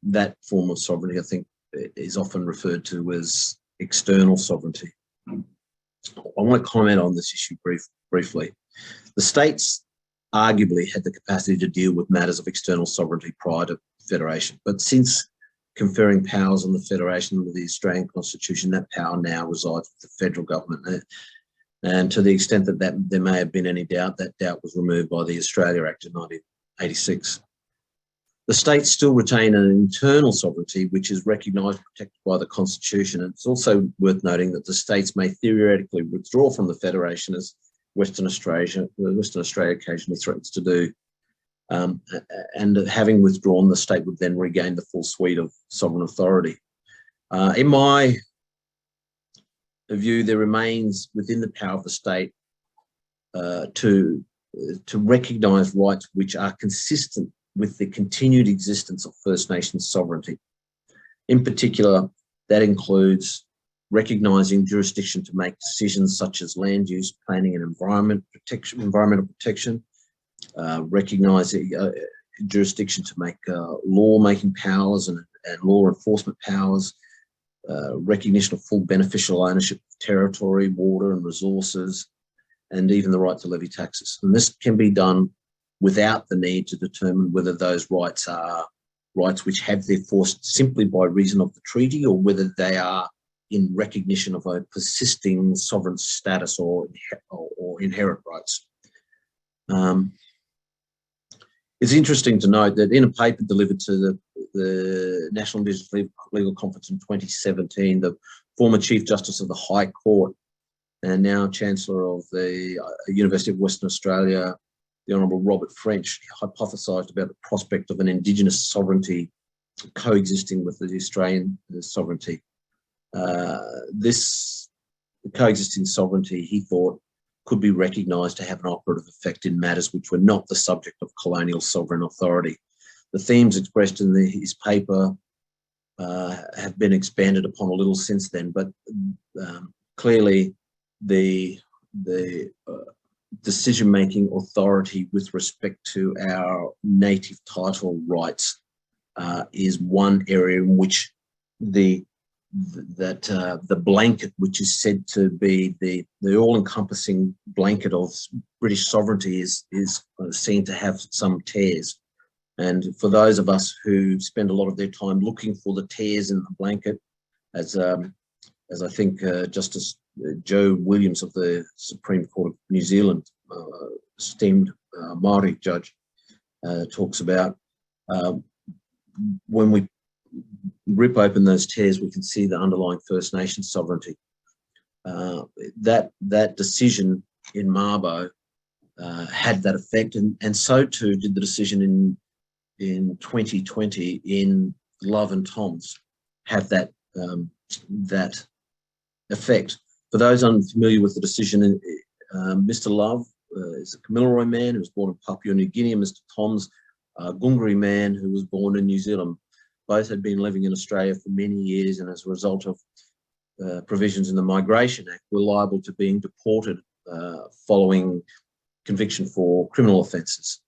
S3: That form of sovereignty, I think, is often referred to as external sovereignty. I want to comment on this issue briefly. The states arguably had the capacity to deal with matters of external sovereignty prior to federation, but since conferring powers on the federation under the Australian Constitution, that power now resides with the federal government. And to the extent that there may have been any doubt, that doubt was removed by the Australia Act of 1986. The states still retain an internal sovereignty, which is recognised and protected by the Constitution. And it's also worth noting that the states may theoretically withdraw from the federation, as Western Australia occasionally threatens to do. And having withdrawn, the state would then regain the full suite of sovereign authority. In my view, there remains within the power of the state to recognise rights which are consistent with the continued existence of First Nations sovereignty. In particular, that includes recognising jurisdiction to make decisions such as land use, planning and environmental protection, recognising jurisdiction to make law-making powers and law enforcement powers, recognition of full beneficial ownership of territory, water and resources, and even the right to levy taxes. And this can be done without the need to determine whether those rights are rights which have their force simply by reason of the treaty, or whether they are in recognition of a persisting sovereign status or inherent rights. It's interesting to note that in a paper delivered to the National Indigenous Legal Conference in 2017, the former Chief Justice of the High Court and now Chancellor of the University of Western Australia, the Honourable Robert French, hypothesised about the prospect of an Indigenous sovereignty coexisting with the Australian sovereignty. This coexisting sovereignty, he thought, could be recognised to have an operative effect in matters which were not the subject of colonial sovereign authority. The themes expressed in his paper have been expanded upon a little since then, but clearly the decision-making authority with respect to our native title rights is one area in which the blanket, which is said to be the all-encompassing blanket of British sovereignty, is seen to have some tears. And for those of us who spend a lot of their time looking for the tears in the blanket, as I think Justice Joe Williams of the Supreme Court of New Zealand, esteemed Māori judge, talks about, when we rip open those tears, we can see the underlying First Nations sovereignty. That decision in Mabo had that effect, and so too did the decision in 2020 in Love and Toms have that effect. For those unfamiliar with the decision, Mr. Love is a Kamilaroi man who was born in Papua New Guinea, and Mr. Toms, a Gungari man who was born in New Zealand. Both had been living in Australia for many years, and as a result of provisions in the Migration Act, were liable to being deported following conviction for criminal offences.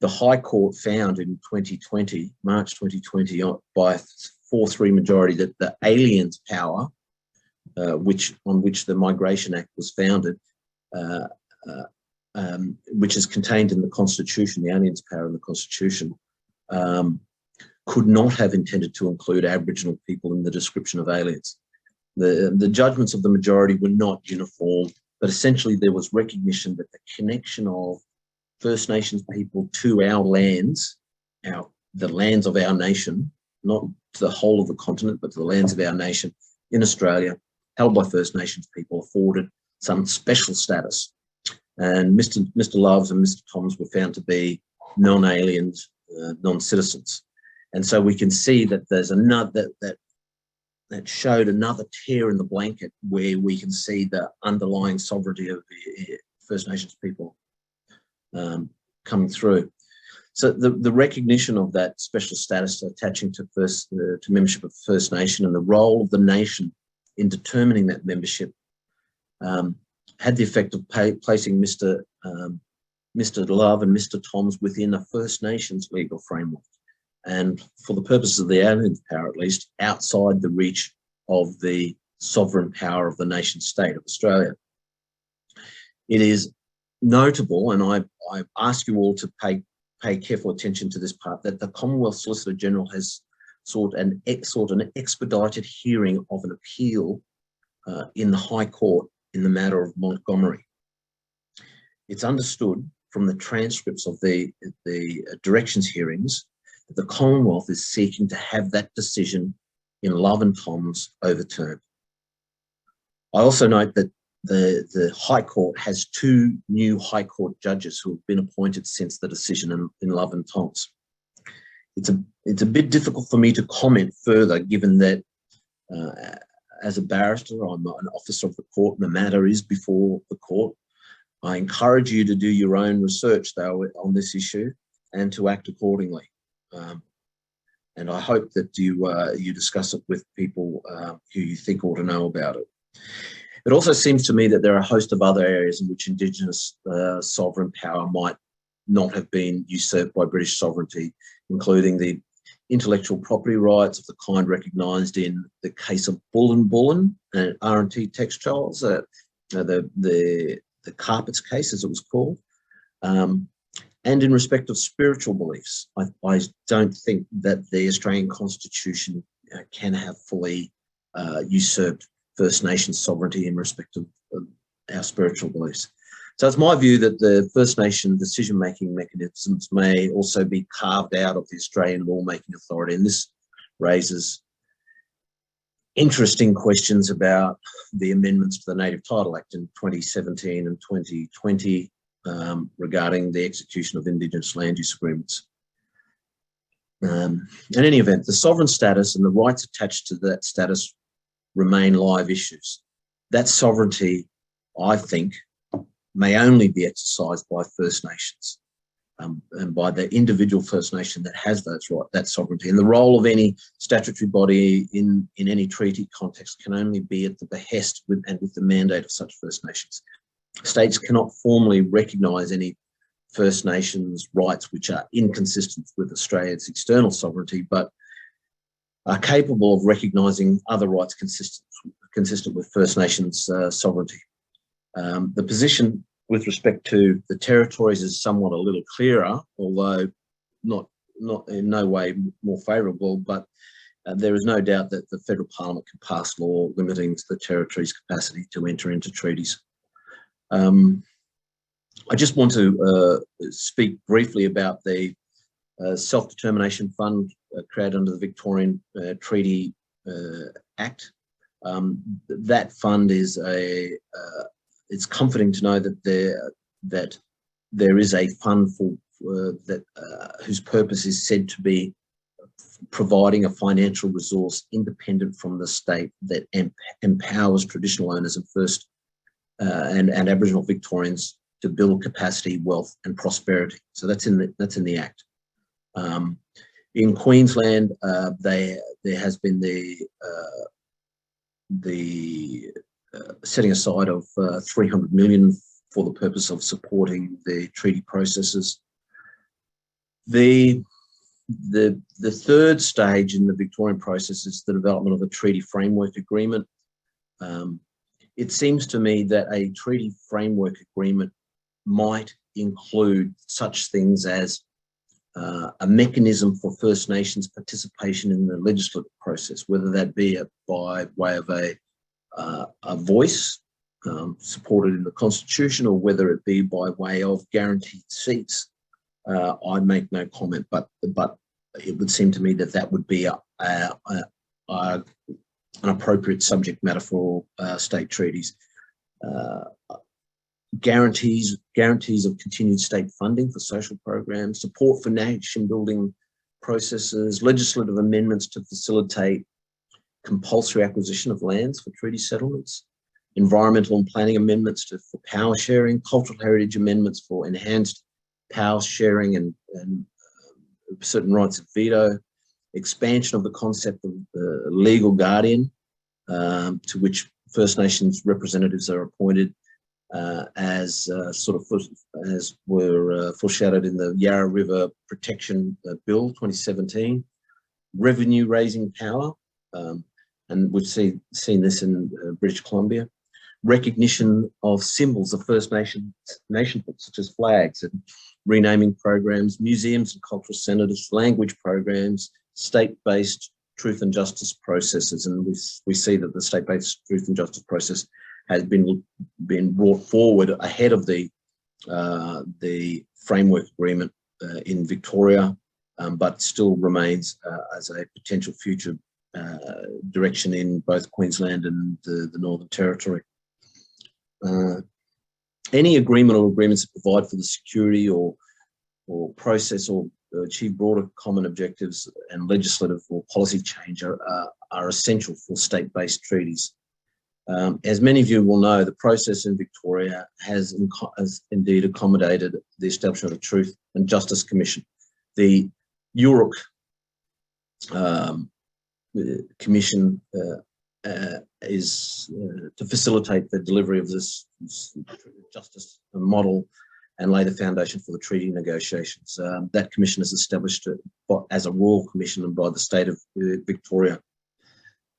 S3: The High Court found in 2020, March 2020, by 4-3 majority, that the aliens' power, on which the Migration Act was founded, which is contained in the Constitution, the aliens' power in the Constitution, could not have intended to include Aboriginal people in the description of aliens. The judgments of the majority were not uniform, but essentially there was recognition that the connection of First Nations people to our lands, the lands of our nation, not to the whole of the continent, but to the lands of our nation in Australia, held by First Nations people, afforded some special status. And Mr. Loves and Mr. Toms were found to be non-aliens, non-citizens. And so we can see that there's another, that showed another tear in the blanket where we can see the underlying sovereignty of the First Nations people coming through. So the recognition of that special status attaching to membership of First Nation, and the role of the nation in determining that membership, had the effect of placing Mr. Love and Mr. Toms within a First Nations legal framework, and for the purposes of the ANTaR at least, outside the reach of the sovereign power of the nation state of Australia. It is notable, and I ask you all to pay careful attention to this part, that the Commonwealth Solicitor General has sought an expedited hearing of an appeal in the High Court in the matter of Montgomery. It's understood from the transcripts of the directions hearings that the Commonwealth is seeking to have that decision in Love and Toms overturned. I also note that the High Court has 2 new High Court judges who have been appointed since the decision in Love and Toms. It's a bit difficult for me to comment further, given that as a barrister, I'm an officer of the court and the matter is before the court. I encourage you to do your own research, though, on this issue and to act accordingly. And I hope that you discuss it with people who you think ought to know about it. It also seems to me that there are a host of other areas in which Indigenous sovereign power might not have been usurped by British sovereignty, including the intellectual property rights of the kind recognised in the case of Bullen and R&T Textiles, the carpets case, as it was called, and in respect of spiritual beliefs. I don't think that the Australian Constitution can have fully usurped First Nations sovereignty in respect of our spiritual beliefs. So it's my view that the First Nation decision-making mechanisms may also be carved out of the Australian lawmaking authority, and this raises interesting questions about the amendments to the Native Title Act in 2017 and 2020 regarding the execution of Indigenous land use agreements. In any event, the sovereign status and the rights attached to that status remain live issues. That sovereignty, I think, may only be exercised by First Nations and by the individual First Nation that has that sovereignty. And the role of any statutory body in any treaty context can only be at the behest and with the mandate of such First Nations. States cannot formally recognise any First Nations rights which are inconsistent with Australia's external sovereignty, but are capable of recognising other rights consistent with First Nations sovereignty. The position with respect to the territories is somewhat a little clearer, although not in no way more favourable, but there is no doubt that the Federal Parliament can pass law limiting the territories' capacity to enter into treaties. I just want to speak briefly about the Self-Determination Fund created under the Victorian Treaty Act. That fund is it's comforting to know that there is a fund for whose purpose is said to be providing a financial resource independent from the state that empowers traditional owners and First and Aboriginal Victorians to build capacity, wealth, and prosperity. So that's in the Act. In Queensland, there has been the setting aside of 300 million for the purpose of supporting the treaty processes. The third stage in the Victorian process is the development of a treaty framework agreement. It seems to me that a treaty framework agreement might include such things as a mechanism for First Nations participation in the legislative process, whether that be by way of a voice supported in the Constitution, or whether it be by way of guaranteed seats. I make no comment, but it would seem to me that that would be an appropriate subject matter for state treaties. Guarantees of continued state funding for social programs, support for nation building processes, legislative amendments to facilitate compulsory acquisition of lands for treaty settlements, environmental and planning amendments for power sharing, cultural heritage amendments for enhanced power sharing and certain rights of veto, expansion of the concept of legal guardian, to which First Nations representatives are appointed as were foreshadowed in the Yarra River Protection Bill 2017, revenue raising power, and we've seen this in British Columbia, recognition of symbols of First nationhood, such as flags and renaming programs, museums and cultural centres, language programs, state-based truth and justice processes. And we see that the state-based truth and justice process has been brought forward ahead of the framework agreement in Victoria, but still remains as a potential future direction in both Queensland and the Northern Territory. Any agreement or agreements that provide for the security or process or achieve broader common objectives and legislative or policy change are essential for state-based treaties. As many of you will know, the process in Victoria has indeed accommodated the establishment of a Truth and Justice Commission. The URUC Commission is to facilitate the delivery of this justice model and lay the foundation for the treaty negotiations. That commission is established as a royal commission and by the state of Victoria.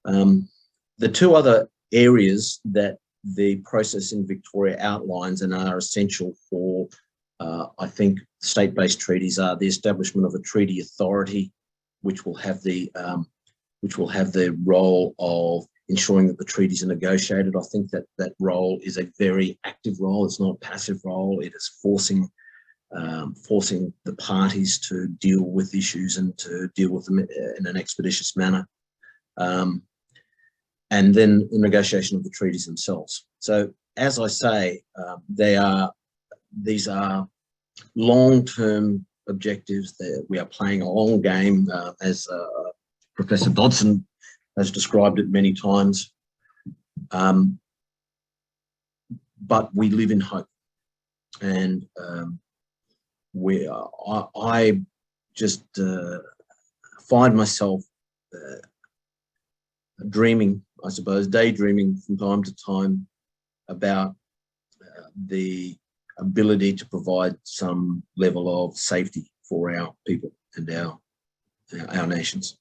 S3: The two other areas that the process in Victoria outlines and are essential for, I think, state-based treaties are the establishment of a treaty authority, which will have the role of ensuring that the treaties are negotiated. I think that role is a very active role. It's not a passive role. It is forcing the parties to deal with issues and to deal with them in an expeditious manner. And then the negotiation of the treaties themselves. So, as I say, these are long-term objectives. We are playing a long game, as Professor Dodson has described it many times. But we live in hope, and I just find myself dreaming, I suppose, daydreaming from time to time about the ability to provide some level of safety for our people and our nations.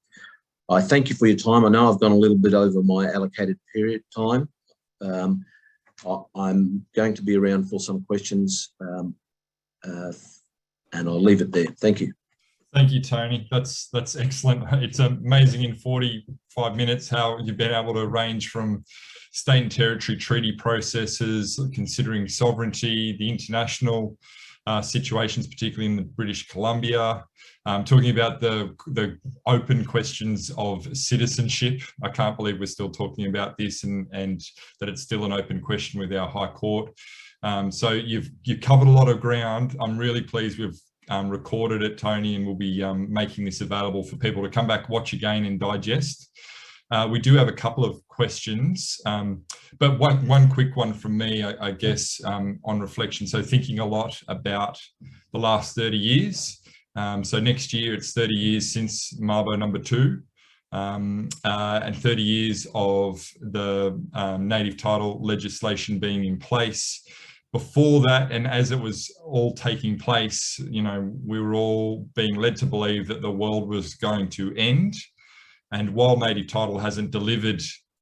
S3: I thank you for your time. I know I've gone a little bit over my allocated period time. I'm going to be around for some questions, and I'll leave it there. Thank you.
S1: Thank you, Tony. That's excellent. It's amazing in 45 minutes how you've been able to range from state and territory treaty processes, considering sovereignty, the international situations, particularly in the British Columbia, talking about the open questions of citizenship. I can't believe we're still talking about this and that it's still an open question with our High Court. So you've covered a lot of ground. I'm really pleased we've recorded it, Tony, and we'll be making this available for people to come back, watch again and digest. We do have a couple of questions, but one quick one from me, I guess, on reflection. So thinking a lot about the last 30 years. So next year it's 30 years since Mabo number 2, and 30 years of the native title legislation being in place. Before that, and as it was all taking place, you know, we were all being led to believe that the world was going to end. And while native title hasn't delivered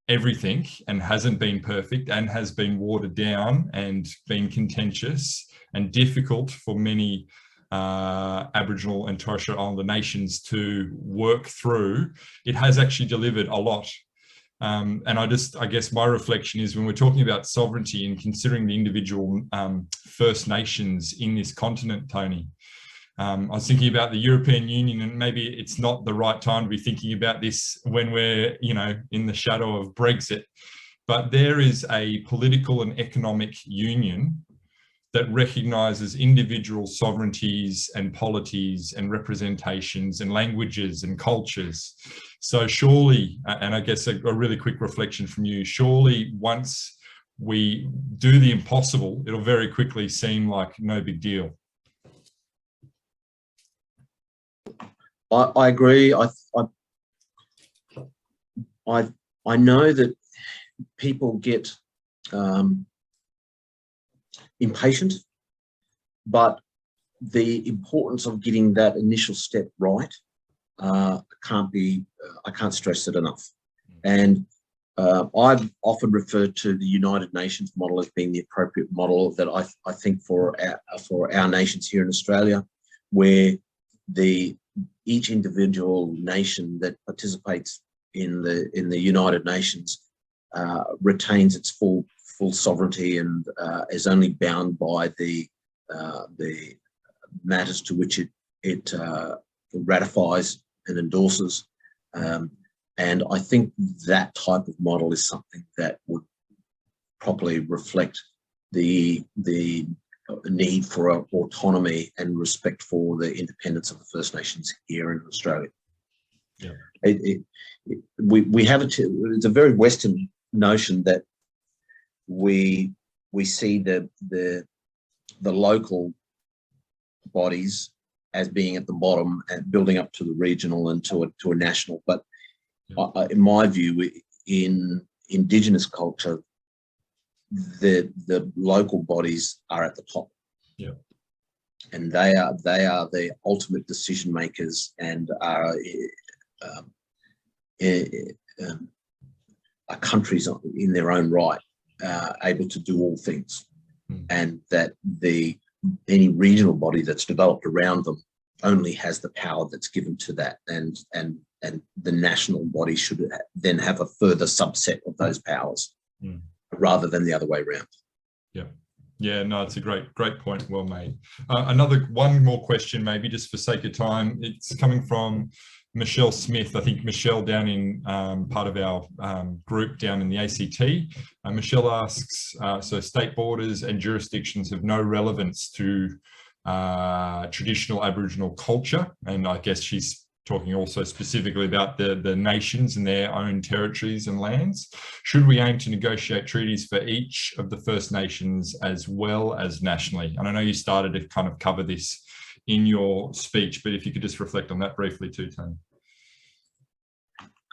S1: everything and hasn't been perfect and has been watered down and been contentious and difficult for many Aboriginal and Torres Strait Islander nations to work through, it has actually delivered a lot. And I guess my reflection is when we're talking about sovereignty and considering the individual First Nations in this continent, Tony, I was thinking about the European Union, and maybe it's not the right time to be thinking about this when we're, you know, in the shadow of Brexit, but there is a political and economic union that recognises individual sovereignties and polities and representations and languages and cultures. So surely, and I guess a really quick reflection from you, surely once we do the impossible, it'll very quickly seem like no big deal.
S3: I agree. I know that people get impatient, but the importance of getting that initial step right I can't stress it enough. And I've often referred to the United Nations model as being the appropriate model that I think for our nations here in Australia, where each individual nation that participates in the United Nations retains its full sovereignty and is only bound by the matters to which it ratifies and endorses. And I think that type of model is something that would properly reflect the need for autonomy and respect for the independence of the First Nations here in Australia. Yeah. We have it's a very Western notion that we see the local bodies as being at the bottom and building up to the regional and to a national. But in my view, in Indigenous culture, the local bodies are at the top.
S1: Yeah.
S3: And they are the ultimate decision makers and are countries in their own right, able to do all things. And that any regional body that's developed around them only has the power that's given to that, and the national body should then have a further subset of those powers, rather than the other way around.
S1: Yeah, no, it's a great point, well made. One more question, maybe just for sake of time. It's coming from Michelle Smith. I think Michelle down in part of our group down in the ACT. Michelle asks, so state borders and jurisdictions have no relevance to traditional Aboriginal culture. And I guess she's talking also specifically about the nations and their own territories and lands. Should we aim to negotiate treaties for each of the First Nations as well as nationally? And I know you started to kind of cover this in your speech, but if you could just reflect on that briefly too, Tony.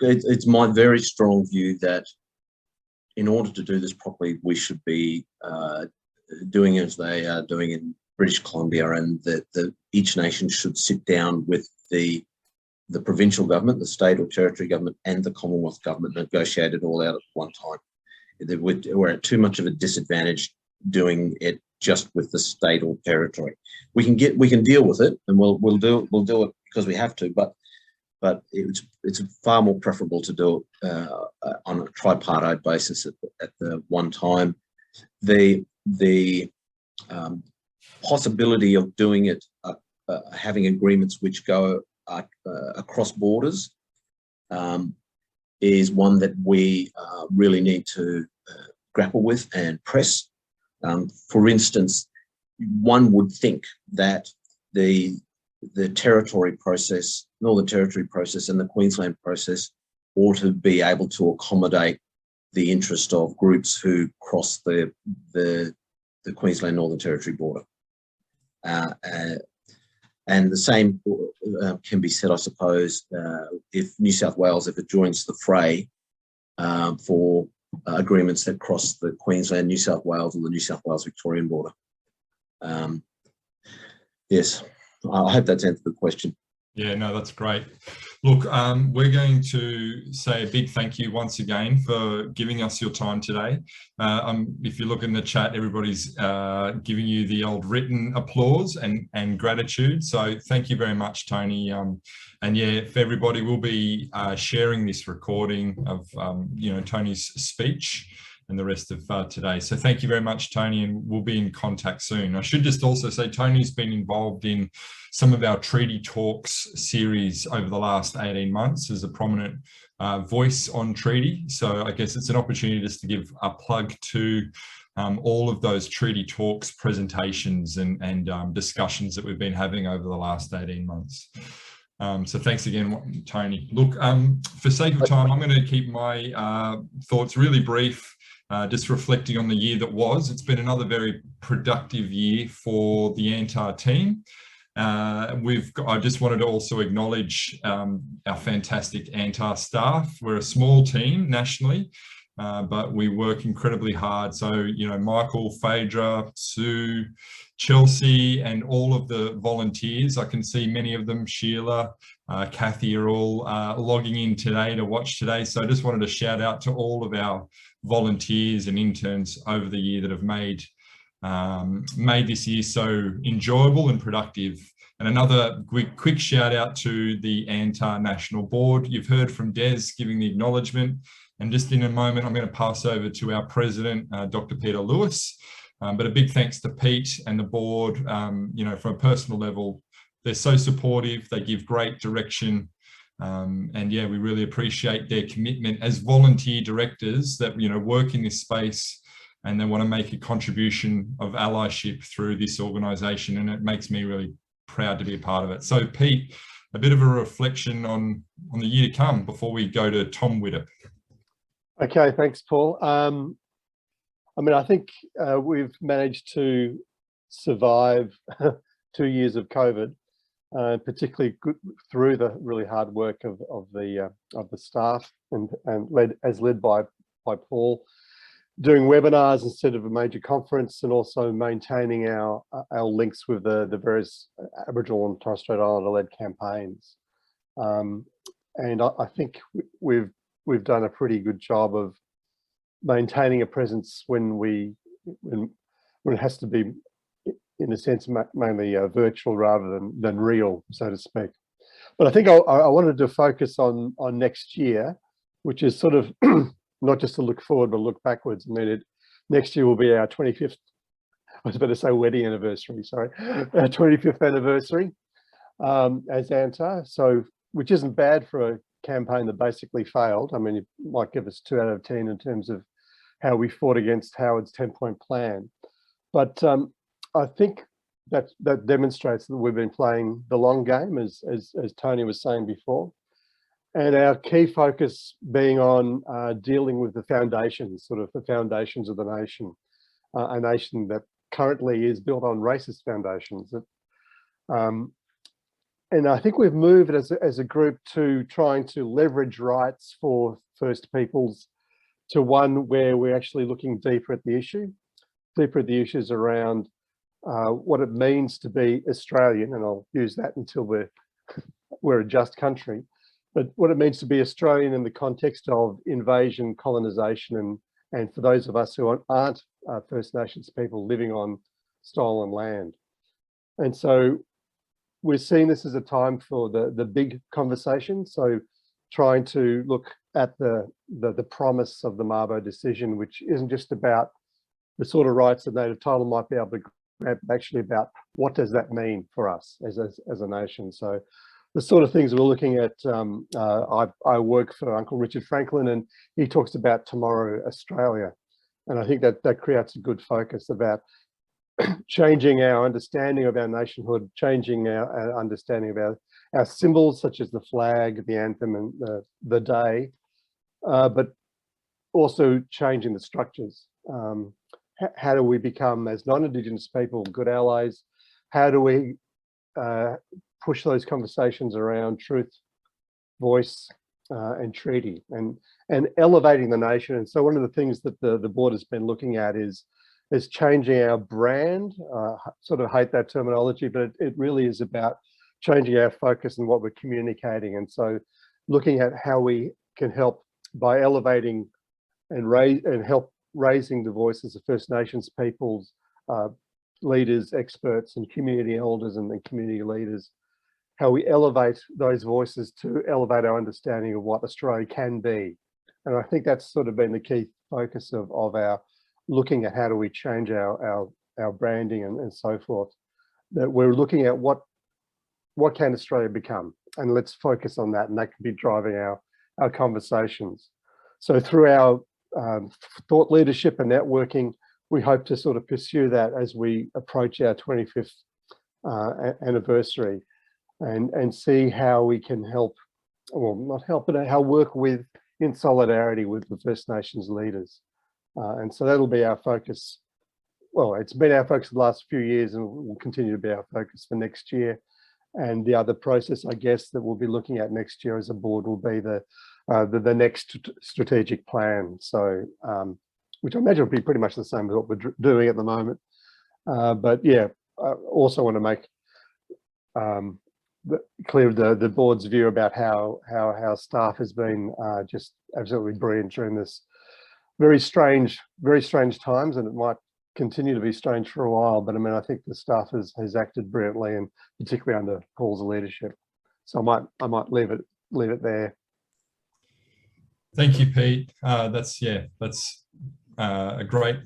S3: It's my very strong view that in order to do this properly, we should be doing as they are doing in British Columbia, and that each nation should sit down with the provincial government, the state or territory government, and the Commonwealth government, negotiate it all out at one time. We're at too much of a disadvantage doing it just with the state or territory. We can deal with it, and we'll do it because we have to, but it's far more preferable to do it on a tripartite basis at the one time. The possibility of doing it, having agreements which go across borders, is one that we really need to grapple with and press. For instance, one would think that the territory process, Northern Territory process and the Queensland process ought to be able to accommodate the interest of groups who cross the Queensland Northern Territory border. And the same can be said, I suppose, if New South Wales ever joins the fray for agreements that cross the Queensland, New South Wales, or the New South Wales Victorian border. Yes, I hope that's answered the question.
S1: Yeah, no, that's great. Look, we're going to say a big thank you once again for giving us your time today. If you look in the chat, everybody's giving you the old written applause and gratitude. So thank you very much, Tony. And yeah, if everybody will be sharing this recording of Tony's speech and the rest of today. So thank you very much, Tony, and we'll be in contact soon. I should just also say Tony's been involved in some of our Treaty Talks series over the last 18 months as a prominent voice on treaty. So I guess it's an opportunity just to give a plug to all of those Treaty Talks presentations and discussions that we've been having over the last 18 months. So thanks again, Tony. Look, for sake of time, I'm going to keep my thoughts really brief. Just reflecting on the year that was. It's been another very productive year for the ANTaR team. I just wanted to also acknowledge our fantastic ANTaR staff. We're a small team nationally, but we work incredibly hard. So, you know, Michael, Phaedra, Sue, Chelsea, and all of the volunteers, I can see many of them, Sheila, Kathy, are all logging in today to watch today. So I just wanted to shout out to all of our volunteers and interns over the year that have made this year so enjoyable and productive. And another quick shout out to the ANTaR National Board. You've heard from Des giving the acknowledgement. And just in a moment, I'm going to pass over to our president, Dr. Peter Lewis. But a big thanks to Pete and the board. You know, from a personal level, they're so supportive. They give great direction. And yeah, we really appreciate their commitment as volunteer directors that, you know, work in this space and they want to make a contribution of allyship through this organisation. And it makes me really proud to be a part of it. So Pete, a bit of a reflection on the year to come before we go to Tom Whitter.
S4: Okay, thanks, Paul. I mean, I think we've managed to survive 2 years of COVID, particularly through the really hard work of the staff and led by Paul, doing webinars instead of a major conference, and also maintaining our links with the various Aboriginal and Torres Strait Islander-led campaigns. And I think we've done a pretty good job of maintaining a presence when it has to be, in a sense, mainly virtual rather than real, so to speak. But I think I wanted to focus on next year, which is sort of not just to look forward, but look backwards. I mean, next year will be our 25th, I was about to say wedding anniversary, sorry, our 25th anniversary as ANTaR, so, which isn't bad for a campaign that basically failed. I mean, it might give us 2 out of 10 in terms of how we fought against Howard's 10-point plan. But I think that demonstrates that we've been playing the long game, as Tony was saying before. And our key focus being on dealing with the foundations, sort of the foundations of the nation, a nation that currently is built on racist foundations. And I think we've moved as a group to trying to leverage rights for First Peoples to one where we're actually looking deeper at the issues around what it means to be Australian, and I'll use that until we're a just country, but what it means to be Australian in the context of invasion, colonisation, and for those of us who aren't First Nations people living on stolen land. And so we're seeing this as a time for the big conversation. So trying to look at the promise of the Mabo decision, which isn't just about the sort of rights that native title might be able to grab, but actually about what does that mean for us as a nation. So the sort of things we're looking at, I work for Uncle Richard Franklin, and he talks about Tomorrow Australia. And I think that creates a good focus about changing our understanding of our nationhood, changing our understanding of our symbols, such as the flag, the anthem, and the day, but also changing the structures. How do we become, as non-Indigenous people, good allies? How do we push those conversations around truth, voice, and treaty, and elevating the nation? And so one of the things that the board has been looking at is changing our brand. Sort of hate that terminology, but it really is about changing our focus and what we're communicating. And so looking at how we can help by elevating and help raising the voices of First Nations peoples, leaders, experts, and community elders and community leaders, how we elevate those voices to elevate our understanding of what Australia can be. And I think that's sort of been the key focus of our looking at how do we change our branding and so forth. That we're looking at what can Australia become, and let's focus on that, and that can be driving our conversations. So through our thought leadership and networking, we hope to sort of pursue that as we approach our 25th anniversary, and see how we can help, well, not help, but how work with, in solidarity with the First Nations leaders. And so that'll be our focus. Well, it's been our focus the last few years, and will continue to be our focus for next year. And the other process, I guess, that we'll be looking at next year as a board will be the the next strategic plan. So, which I imagine will be pretty much the same as what we're doing at the moment. But yeah, I also want to make clear the board's view about how staff has been just absolutely brilliant during this very strange times, and it might continue to be strange for a while. But I mean, I think the staff has acted brilliantly, and particularly under Paul's leadership. So I might leave it there.
S1: Thank you, Pete. That's a great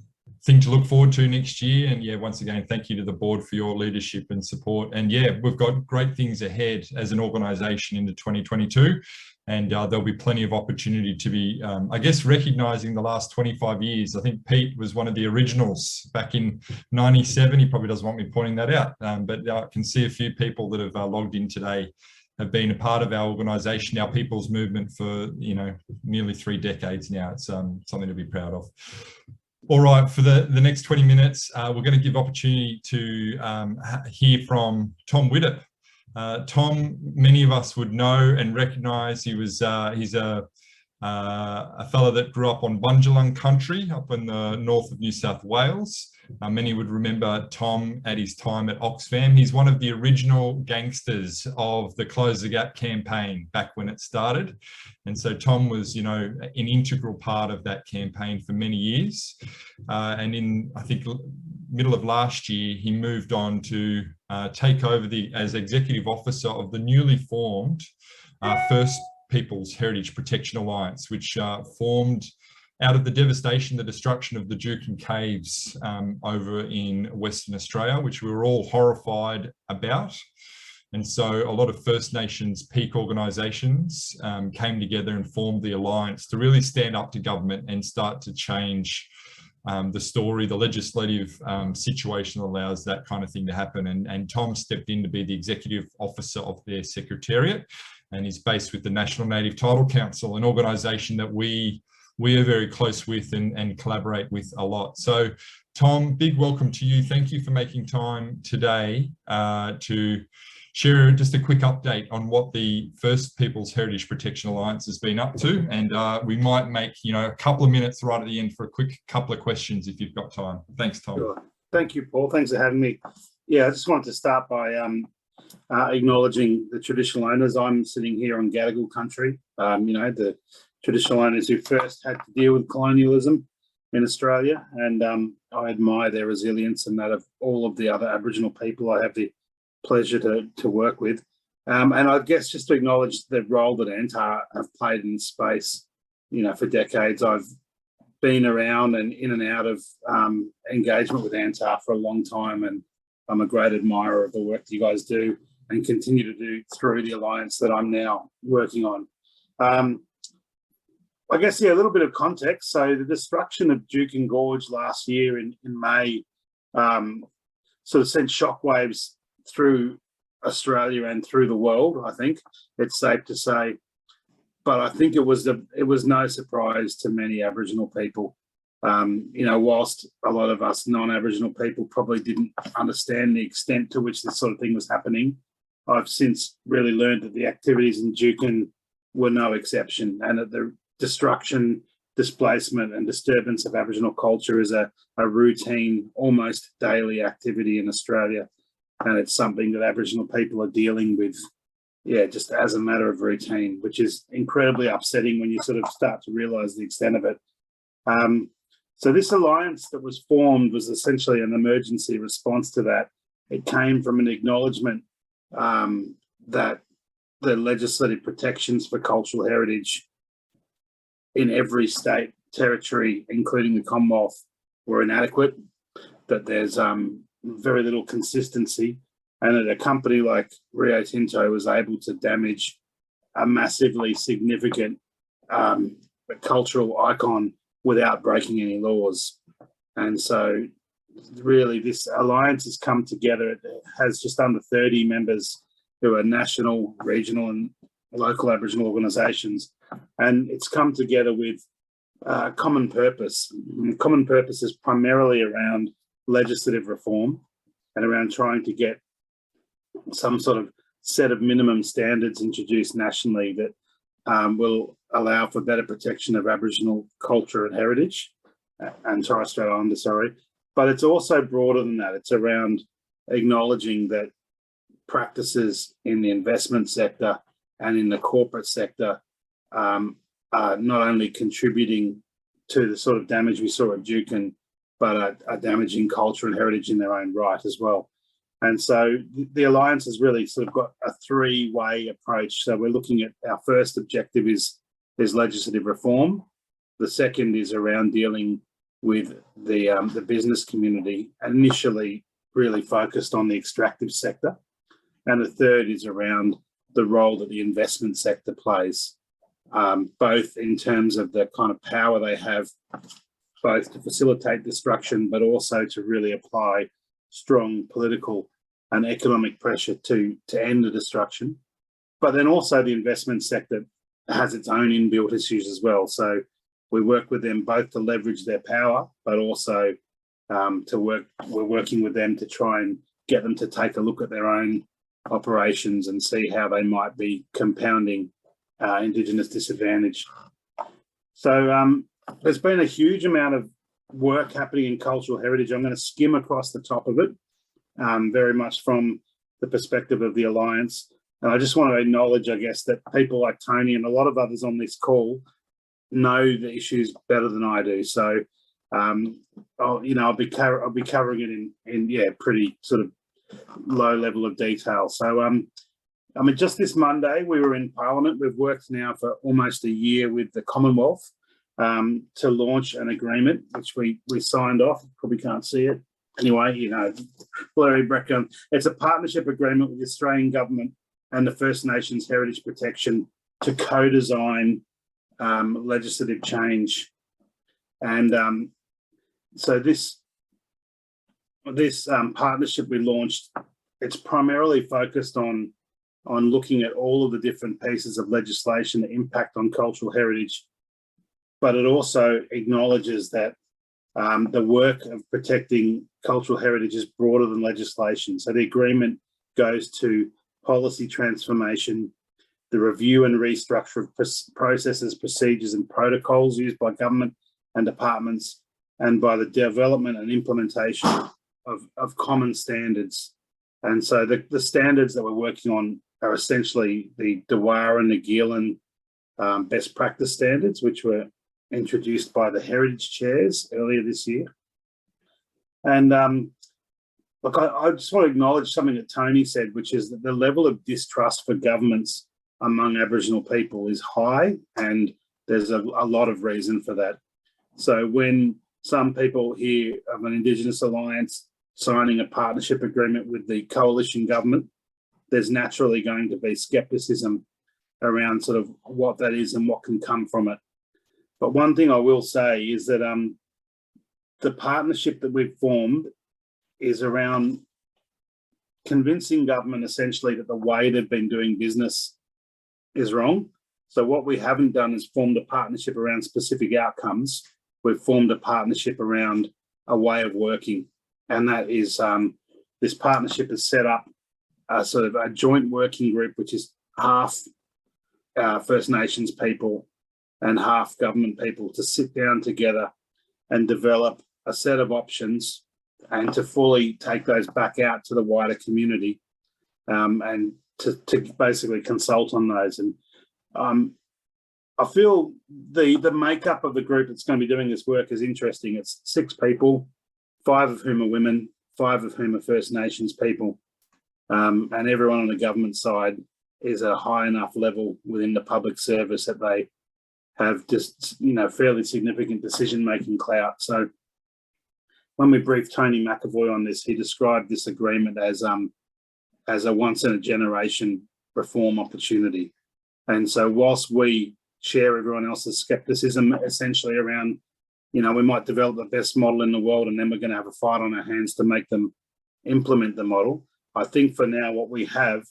S1: thing to look forward to next year. And yeah, once again, thank you to the board for your leadership and support. And yeah, we've got great things ahead as an organisation into 2022. And there'll be plenty of opportunity to be, I guess, recognising the last 25 years. I think Pete was one of the originals back in '97. He probably doesn't want me pointing that out, but I can see a few people that have logged in today have been a part of our organisation, our people's movement for, nearly 3 decades now. It's something to be proud of. All right, for the next 20 minutes, we're going to give opportunity to hear from Tom Whitter. Tom, many of us would know and recognise. He's a fellow that grew up on Bundjalung country up in the north of New South Wales. Many would remember Tom at his time at Oxfam. He's one of the original gangsters of the Close the Gap campaign back when it started. And so Tom was, an integral part of that campaign for many years. And in, I think, middle of last year, he moved on to take over as Executive Officer of the newly formed First Peoples Heritage Protection Alliance, which formed out of the devastation, the destruction of the Juukan Caves over in Western Australia, which we were all horrified about. And so a lot of First Nations peak organisations came together and formed the alliance to really stand up to government and start to change the story, the legislative situation that allows that kind of thing to happen. And Tom stepped in to be the Executive Officer of their Secretariat, and he's based with the National Native Title Council, an organisation that we are very close with and collaborate with a lot. So Tom, big welcome to you. Thank you for making time today to share just a quick update on what the First Peoples Heritage Protection Alliance has been up to. And we might make, a couple of minutes right at the end for a quick couple of questions if you've got time. Thanks, Tom.
S5: Sure. Thank you, Paul. Thanks for having me. Yeah, I just wanted to start by acknowledging the traditional owners. I'm sitting here on Gadigal country, the traditional owners who first had to deal with colonialism in Australia, and I admire their resilience and that of all of the other Aboriginal people I have the pleasure to work with. And I guess just to acknowledge the role that ANTaR have played in this space. For decades, I've been around and in and out of engagement with ANTaR for a long time, and I'm a great admirer of the work that you guys do and continue to do through the alliance that I'm now working on. I guess, a little bit of context. So the destruction of Juukan Gorge last year in May sort of sent shockwaves through Australia and through the world, I think it's safe to say. But I think it was no surprise to many Aboriginal people. Whilst a lot of us non-Aboriginal people probably didn't understand the extent to which this sort of thing was happening, I've since really learned that the activities in Juukan were no exception, and that the destruction, displacement and disturbance of Aboriginal culture is a routine, almost daily activity in Australia. And it's something that Aboriginal people are dealing with, just as a matter of routine, which is incredibly upsetting when you sort of start to realise the extent of it. So this alliance that was formed was essentially an emergency response to that. It came from an acknowledgement that the legislative protections for cultural heritage in every state, territory, including the Commonwealth, were inadequate, that there's very little consistency, and that a company like Rio Tinto was able to damage a massively significant cultural icon without breaking any laws. And so really this alliance has come together. It has just under 30 members who are national, regional and local Aboriginal organisations, and it's come together with common purpose. And the common purpose is primarily around legislative reform and around trying to get some sort of set of minimum standards introduced nationally that will allow for better protection of Aboriginal culture and heritage, and Torres Strait Islander, sorry. But it's also broader than that. It's around acknowledging that practices in the investment sector and in the corporate sector are not only contributing to the sort of damage we saw at Juukan, but are damaging culture and heritage in their own right as well. And so the Alliance has really sort of got a three-way approach. So we're looking at, our first objective is legislative reform. The second is around dealing with the business community, initially really focused on the extractive sector. And the third is around the role that the investment sector plays, both in terms of the kind of power they have, both to facilitate destruction, but also to really apply strong political and economic pressure to end the destruction. But then also the investment sector has its own inbuilt issues as well. So we work with them both to leverage their power, but also we're working with them to try and get them to take a look at their own operations and see how they might be compounding Indigenous disadvantage. So there's been a huge amount of work happening in cultural heritage. I'm going to skim across the top of it, very much from the perspective of the Alliance. And I just want to acknowledge, I guess, that people like Tony and a lot of others on this call know the issues better than I do. So, I'll be covering it in pretty sort of low level of detail. So, I mean, just this Monday, we were in Parliament. We've worked now for almost a year with the Commonwealth to launch an agreement, which we signed off. Probably can't see it. Anyway, blurry background. It's a partnership agreement with the Australian government and the First Nations heritage protection to co-design legislative change. And so this partnership we launched, it's primarily focused on looking at all of the different pieces of legislation that impact on cultural heritage, but it also acknowledges that the work of protecting cultural heritage is broader than legislation. So the agreement goes to policy transformation, the review and restructure of processes, procedures and protocols used by government and departments, and by the development and implementation of common standards. And so the standards that we're working on are essentially the Dewar and Nagilan best practice standards, which were introduced by the Heritage Chairs earlier this year. And look, I just want to acknowledge something that Tony said, which is that the level of distrust for governments among Aboriginal people is high, and there's a lot of reason for that. So when some people hear of an Indigenous alliance signing a partnership agreement with the coalition government, there's naturally going to be scepticism around sort of what that is and what can come from it. But one thing I will say is that the partnership that we've formed is around convincing government essentially that the way they've been doing business is wrong. So what we haven't done is formed a partnership around specific outcomes. We've formed a partnership around a way of working. And that is, this partnership has set up a sort of a joint working group, which is half First Nations people and half government people, to sit down together and develop a set of options and to fully take those back out to the wider community and to basically consult on those. And I feel the makeup of the group that's going to be doing this work is interesting. It's 6 people, 5 of whom are women, 5 of whom are First Nations people. And everyone on the government side is at a high enough level within the public service that they have just, fairly significant decision-making clout. So when we briefed Tony McAvoy on this, he described this agreement as a once-in-a-generation reform opportunity. And so whilst we share everyone else's skepticism essentially around, we might develop the best model in the world and then we're going to have a fight on our hands to make them implement the model, I think for now what we have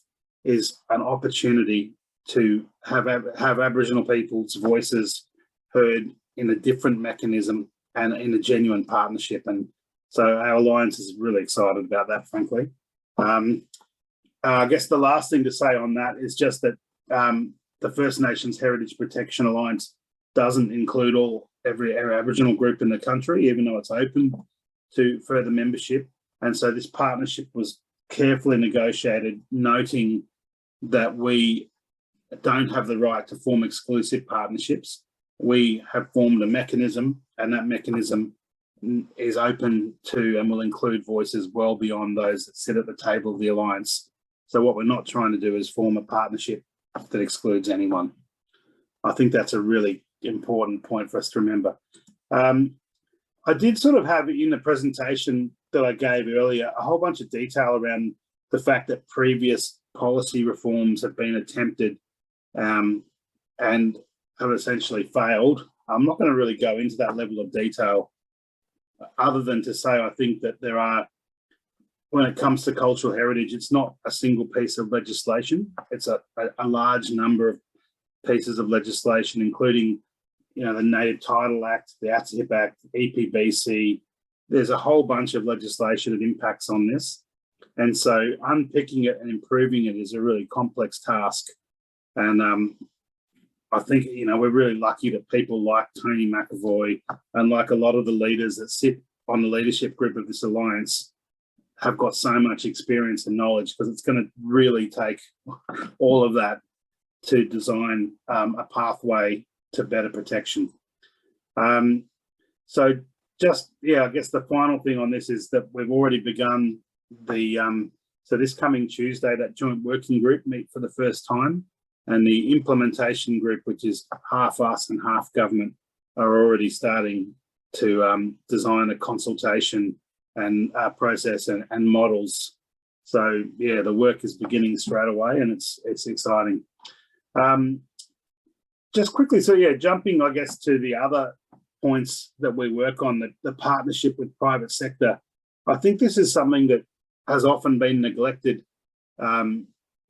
S5: is an opportunity to have Aboriginal people's voices heard in a different mechanism and in a genuine partnership. And so our alliance is really excited about that, frankly. I guess the last thing to say on that is just that the First Nations Heritage Protection Alliance doesn't include every Aboriginal group in the country, even though it's open to further membership. And so this partnership was carefully negotiated, noting that we don't have the right to form exclusive partnerships. We have formed a mechanism, and that mechanism is open to and will include voices well beyond those that sit at the table of the alliance. So what we're not trying to do is form a partnership that excludes anyone. I think that's a really important point for us to remember. I did sort of have in the presentation that I gave earlier a whole bunch of detail around the fact that previous policy reforms have been attempted and have essentially failed. I'm not going to really go into that level of detail other than to say I think that there are, when it comes to cultural heritage, it's not a single piece of legislation. It's a large number of pieces of legislation, including, the Native Title Act, the ATIP Act, EPBC. There's a whole bunch of legislation that impacts on this. And so unpicking it and improving it is a really complex task. And I think, we're really lucky that people like Tony McAvoy and like a lot of the leaders that sit on the leadership group of this alliance have got so much experience and knowledge, because it's going to really take all of that to design a pathway to better protection. So just, I guess the final thing on this is that we've already begun so this coming Tuesday, that joint working group meet for the first time, and the implementation group, which is half us and half government, are already starting to design a consultation and process and models. So the work is beginning straight away, and it's exciting. Just quickly, jumping, I guess, to the other points that we work on, the partnership with private sector. I think this is something that has often been neglected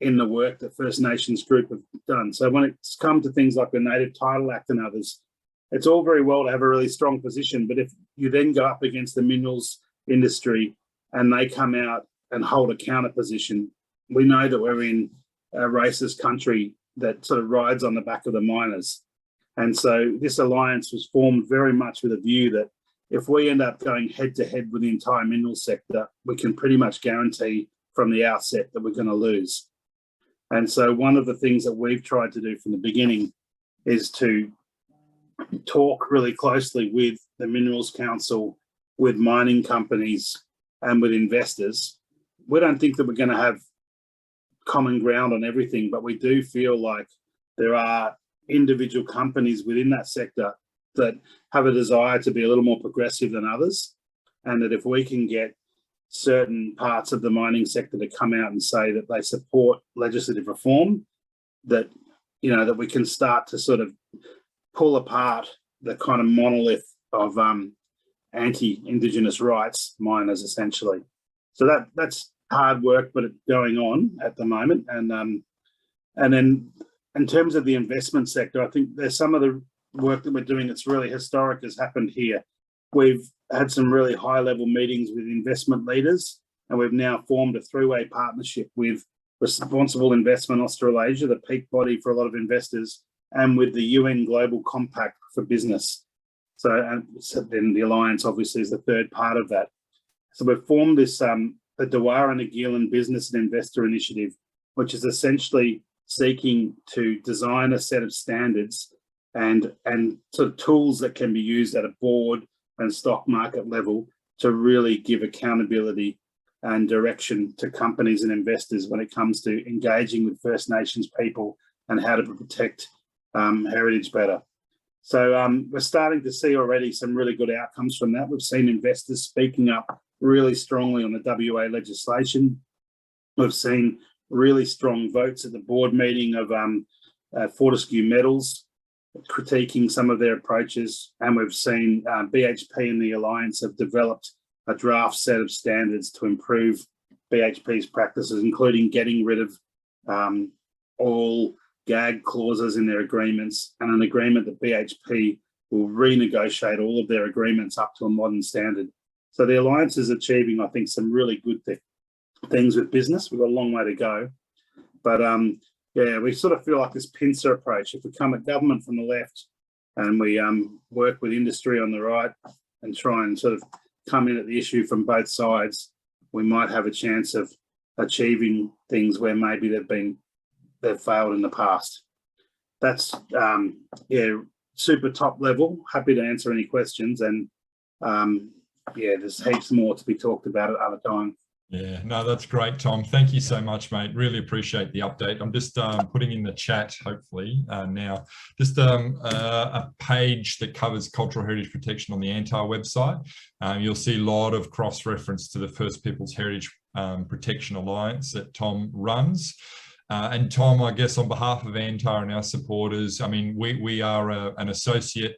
S5: in the work that First Nations group have done. So when it's come to things like the Native Title Act and others, it's all very well to have a really strong position, but if you then go up against the minerals industry and they come out and hold a counter position, we know that we're in a racist country that sort of rides on the back of the miners. And so this alliance was formed very much with a view that if we end up going head to head with the entire mineral sector, we can pretty much guarantee from the outset that we're going to lose. And so one of the things that we've tried to do from the beginning is to talk really closely with the Minerals Council, with mining companies and with investors. We don't think that we're going to have common ground on everything, but we do feel like there are individual companies within that sector that have a desire to be a little more progressive than others, and that if we can get certain parts of the mining sector to come out and say that they support legislative reform, that that we can start to sort of pull apart the kind of monolith of anti-Indigenous rights miners, essentially. So that's hard work, but it's going on at the moment. And then in terms of the investment sector, I think there's some of the work that we're doing that's really historic has happened here. We've had some really high-level meetings with investment leaders, and we've now formed a three-way partnership with Responsible Investment Australasia, the peak body for a lot of investors, and with the UN Global Compact for Business. So then the alliance obviously is the third part of that. So we've formed this the Dwara Nagilan Business and Investor Initiative, which is essentially seeking to design a set of standards and sort of tools that can be used at a board and stock market level to really give accountability and direction to companies and investors when it comes to engaging with First Nations people and how to protect heritage better. So we're starting to see already some really good outcomes from that. We've seen investors speaking up really strongly on the WA legislation. We've seen really strong votes at the board meeting of Fortescue Metals, critiquing some of their approaches. And we've seen BHP and the Alliance have developed a draft set of standards to improve BHP's practices, including getting rid of all gag clauses in their agreements, and an agreement that BHP will renegotiate all of their agreements up to a modern standard. So the Alliance is achieving, I think, some really good things with business. We've got a long way to go. But yeah, we sort of feel like this pincer approach. If we come at government from the left and we work with industry on the right and try and sort of come in at the issue from both sides, we might have a chance of achieving things where maybe they've failed in the past. That's yeah, super top level. Happy to answer any questions, and yeah, there's heaps more to be talked about at other time.
S1: Yeah, no, that's great, Tom. Thank you so much, mate. Really appreciate the update. I'm just putting in the chat, hopefully, now, just a page that covers cultural heritage protection on the ANTaR website. You'll see a lot of cross-reference to the First Peoples Heritage Protection Alliance that Tom runs. And Tom, I guess on behalf of ANTaR and our supporters, I mean, we are an associate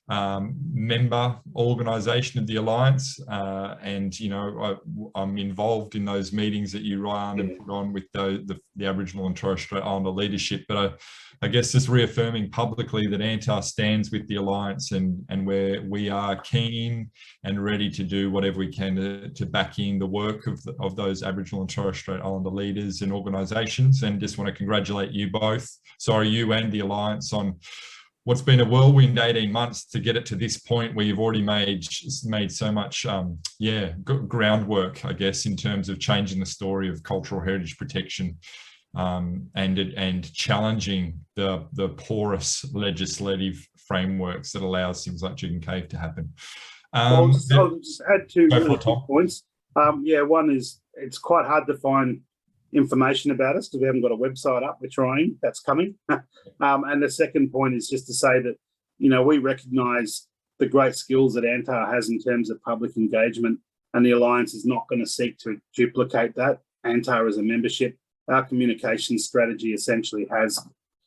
S1: member organisation of the Alliance, and you know, I'm involved in those meetings that you run and put on with the Aboriginal and Torres Strait Islander leadership. But I guess just reaffirming publicly that ANTaR stands with the Alliance, and where we are keen and ready to do whatever we can to back in the work of those Aboriginal and Torres Strait Islander leaders and organisations. And just want to congratulate you both, you and the Alliance, on what's been a whirlwind 18 months to get it to this point where you've already made so much groundwork, I guess, in terms of changing the story of cultural heritage protection, and challenging the porous legislative frameworks that allows things like Juukan Cave to happen.
S5: I'll just add two really quick points. Yeah, one is it's quite hard to find information about us because we haven't got a website up. We're trying, that's coming. And the second point is just to say that, you know, we recognise the great skills that ANTaR has in terms of public engagement, and the Alliance is not going to seek to duplicate that. ANTaR as a membership, our communication strategy essentially has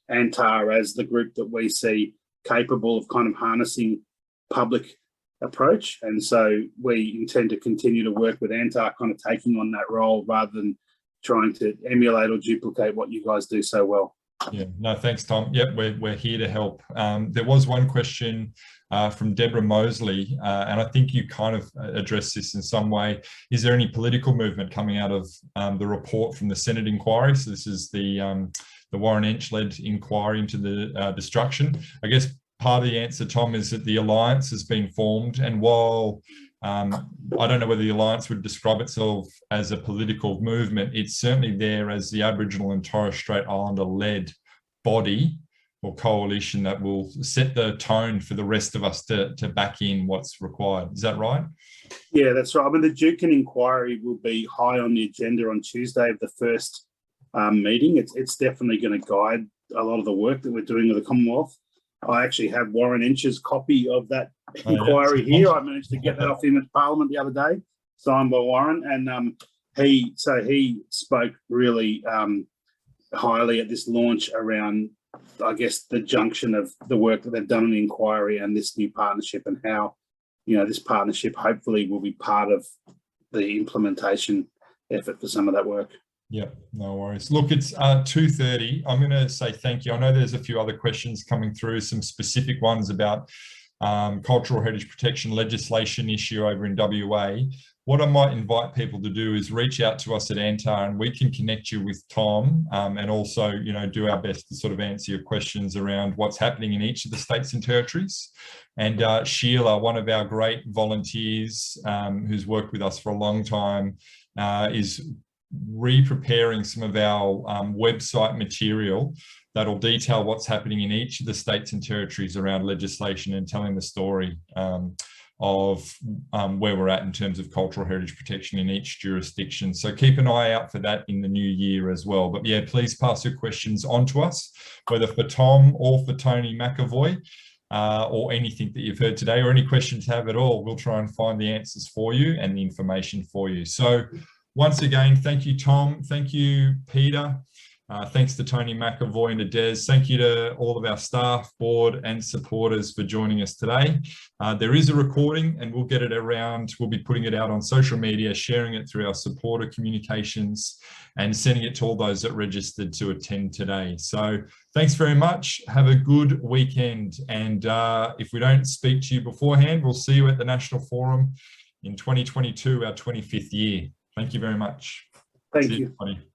S5: ANTaR as the group that we see capable of kind of harnessing public approach. And so we intend to continue to work with ANTaR, kind of taking on that role rather than trying to emulate or duplicate what you guys do so well.
S1: Yeah, no, thanks, Tom. Yep, we're here to help. There was one question from Deborah Mosley, and I think you kind of addressed this in some way. Is there any political movement coming out of the report from the Senate inquiry? So this is the Warren Entsch-led inquiry into the destruction. I guess part of the answer, Tom, is that the Alliance has been formed, and while I don't know whether the Alliance would describe itself as a political movement, it's certainly there as the Aboriginal and Torres Strait Islander-led body or coalition that will set the tone for the rest of us to back in what's required. Is that right?
S5: Yeah, that's right. I mean, the Juukan inquiry will be high on the agenda on Tuesday of the first meeting. It's definitely going to guide a lot of the work that we're doing with the Commonwealth. I actually have Warren Entsch's copy of that inquiry here. I managed to get that off him at Parliament the other day, signed by Warren, and he spoke really highly at this launch around, I guess, the junction of the work that they've done in the inquiry and this new partnership, and how, you know, this partnership hopefully will be part of the implementation effort for some of that work.
S1: Yep, no worries. Look, it's 2:30. I'm going to say thank you. I know there's a few other questions coming through, some specific ones about cultural heritage protection legislation issue over in WA. What I might invite people to do is reach out to us at ANTaR, and we can connect you with Tom, and also, you know, do our best to sort of answer your questions around what's happening in each of the states and territories. And Sheila, one of our great volunteers who's worked with us for a long time, is re-preparing some of our website material that'll detail what's happening in each of the states and territories around legislation and telling the story of where we're at in terms of cultural heritage protection in each jurisdiction. So keep an eye out for that in the new year as well. But yeah, please pass your questions on to us, whether for Tom or for Tony McAvoy, or anything that you've heard today, or any questions you have at all. We'll try and find the answers for you and the information for you. So once again, thank you, Tom. Thank you, Peter. Thanks to Tony McAvoy and to Des. Thank you to all of our staff, board and supporters for joining us today. There is a recording, and we'll get it around. We'll be putting it out on social media, sharing it through our supporter communications, and sending it to all those that registered to attend today. So thanks very much. Have a good weekend. And if we don't speak to you beforehand, we'll see you at the National Forum in 2022, our 25th year. Thank you very much.
S5: Thank you.
S1: Everybody.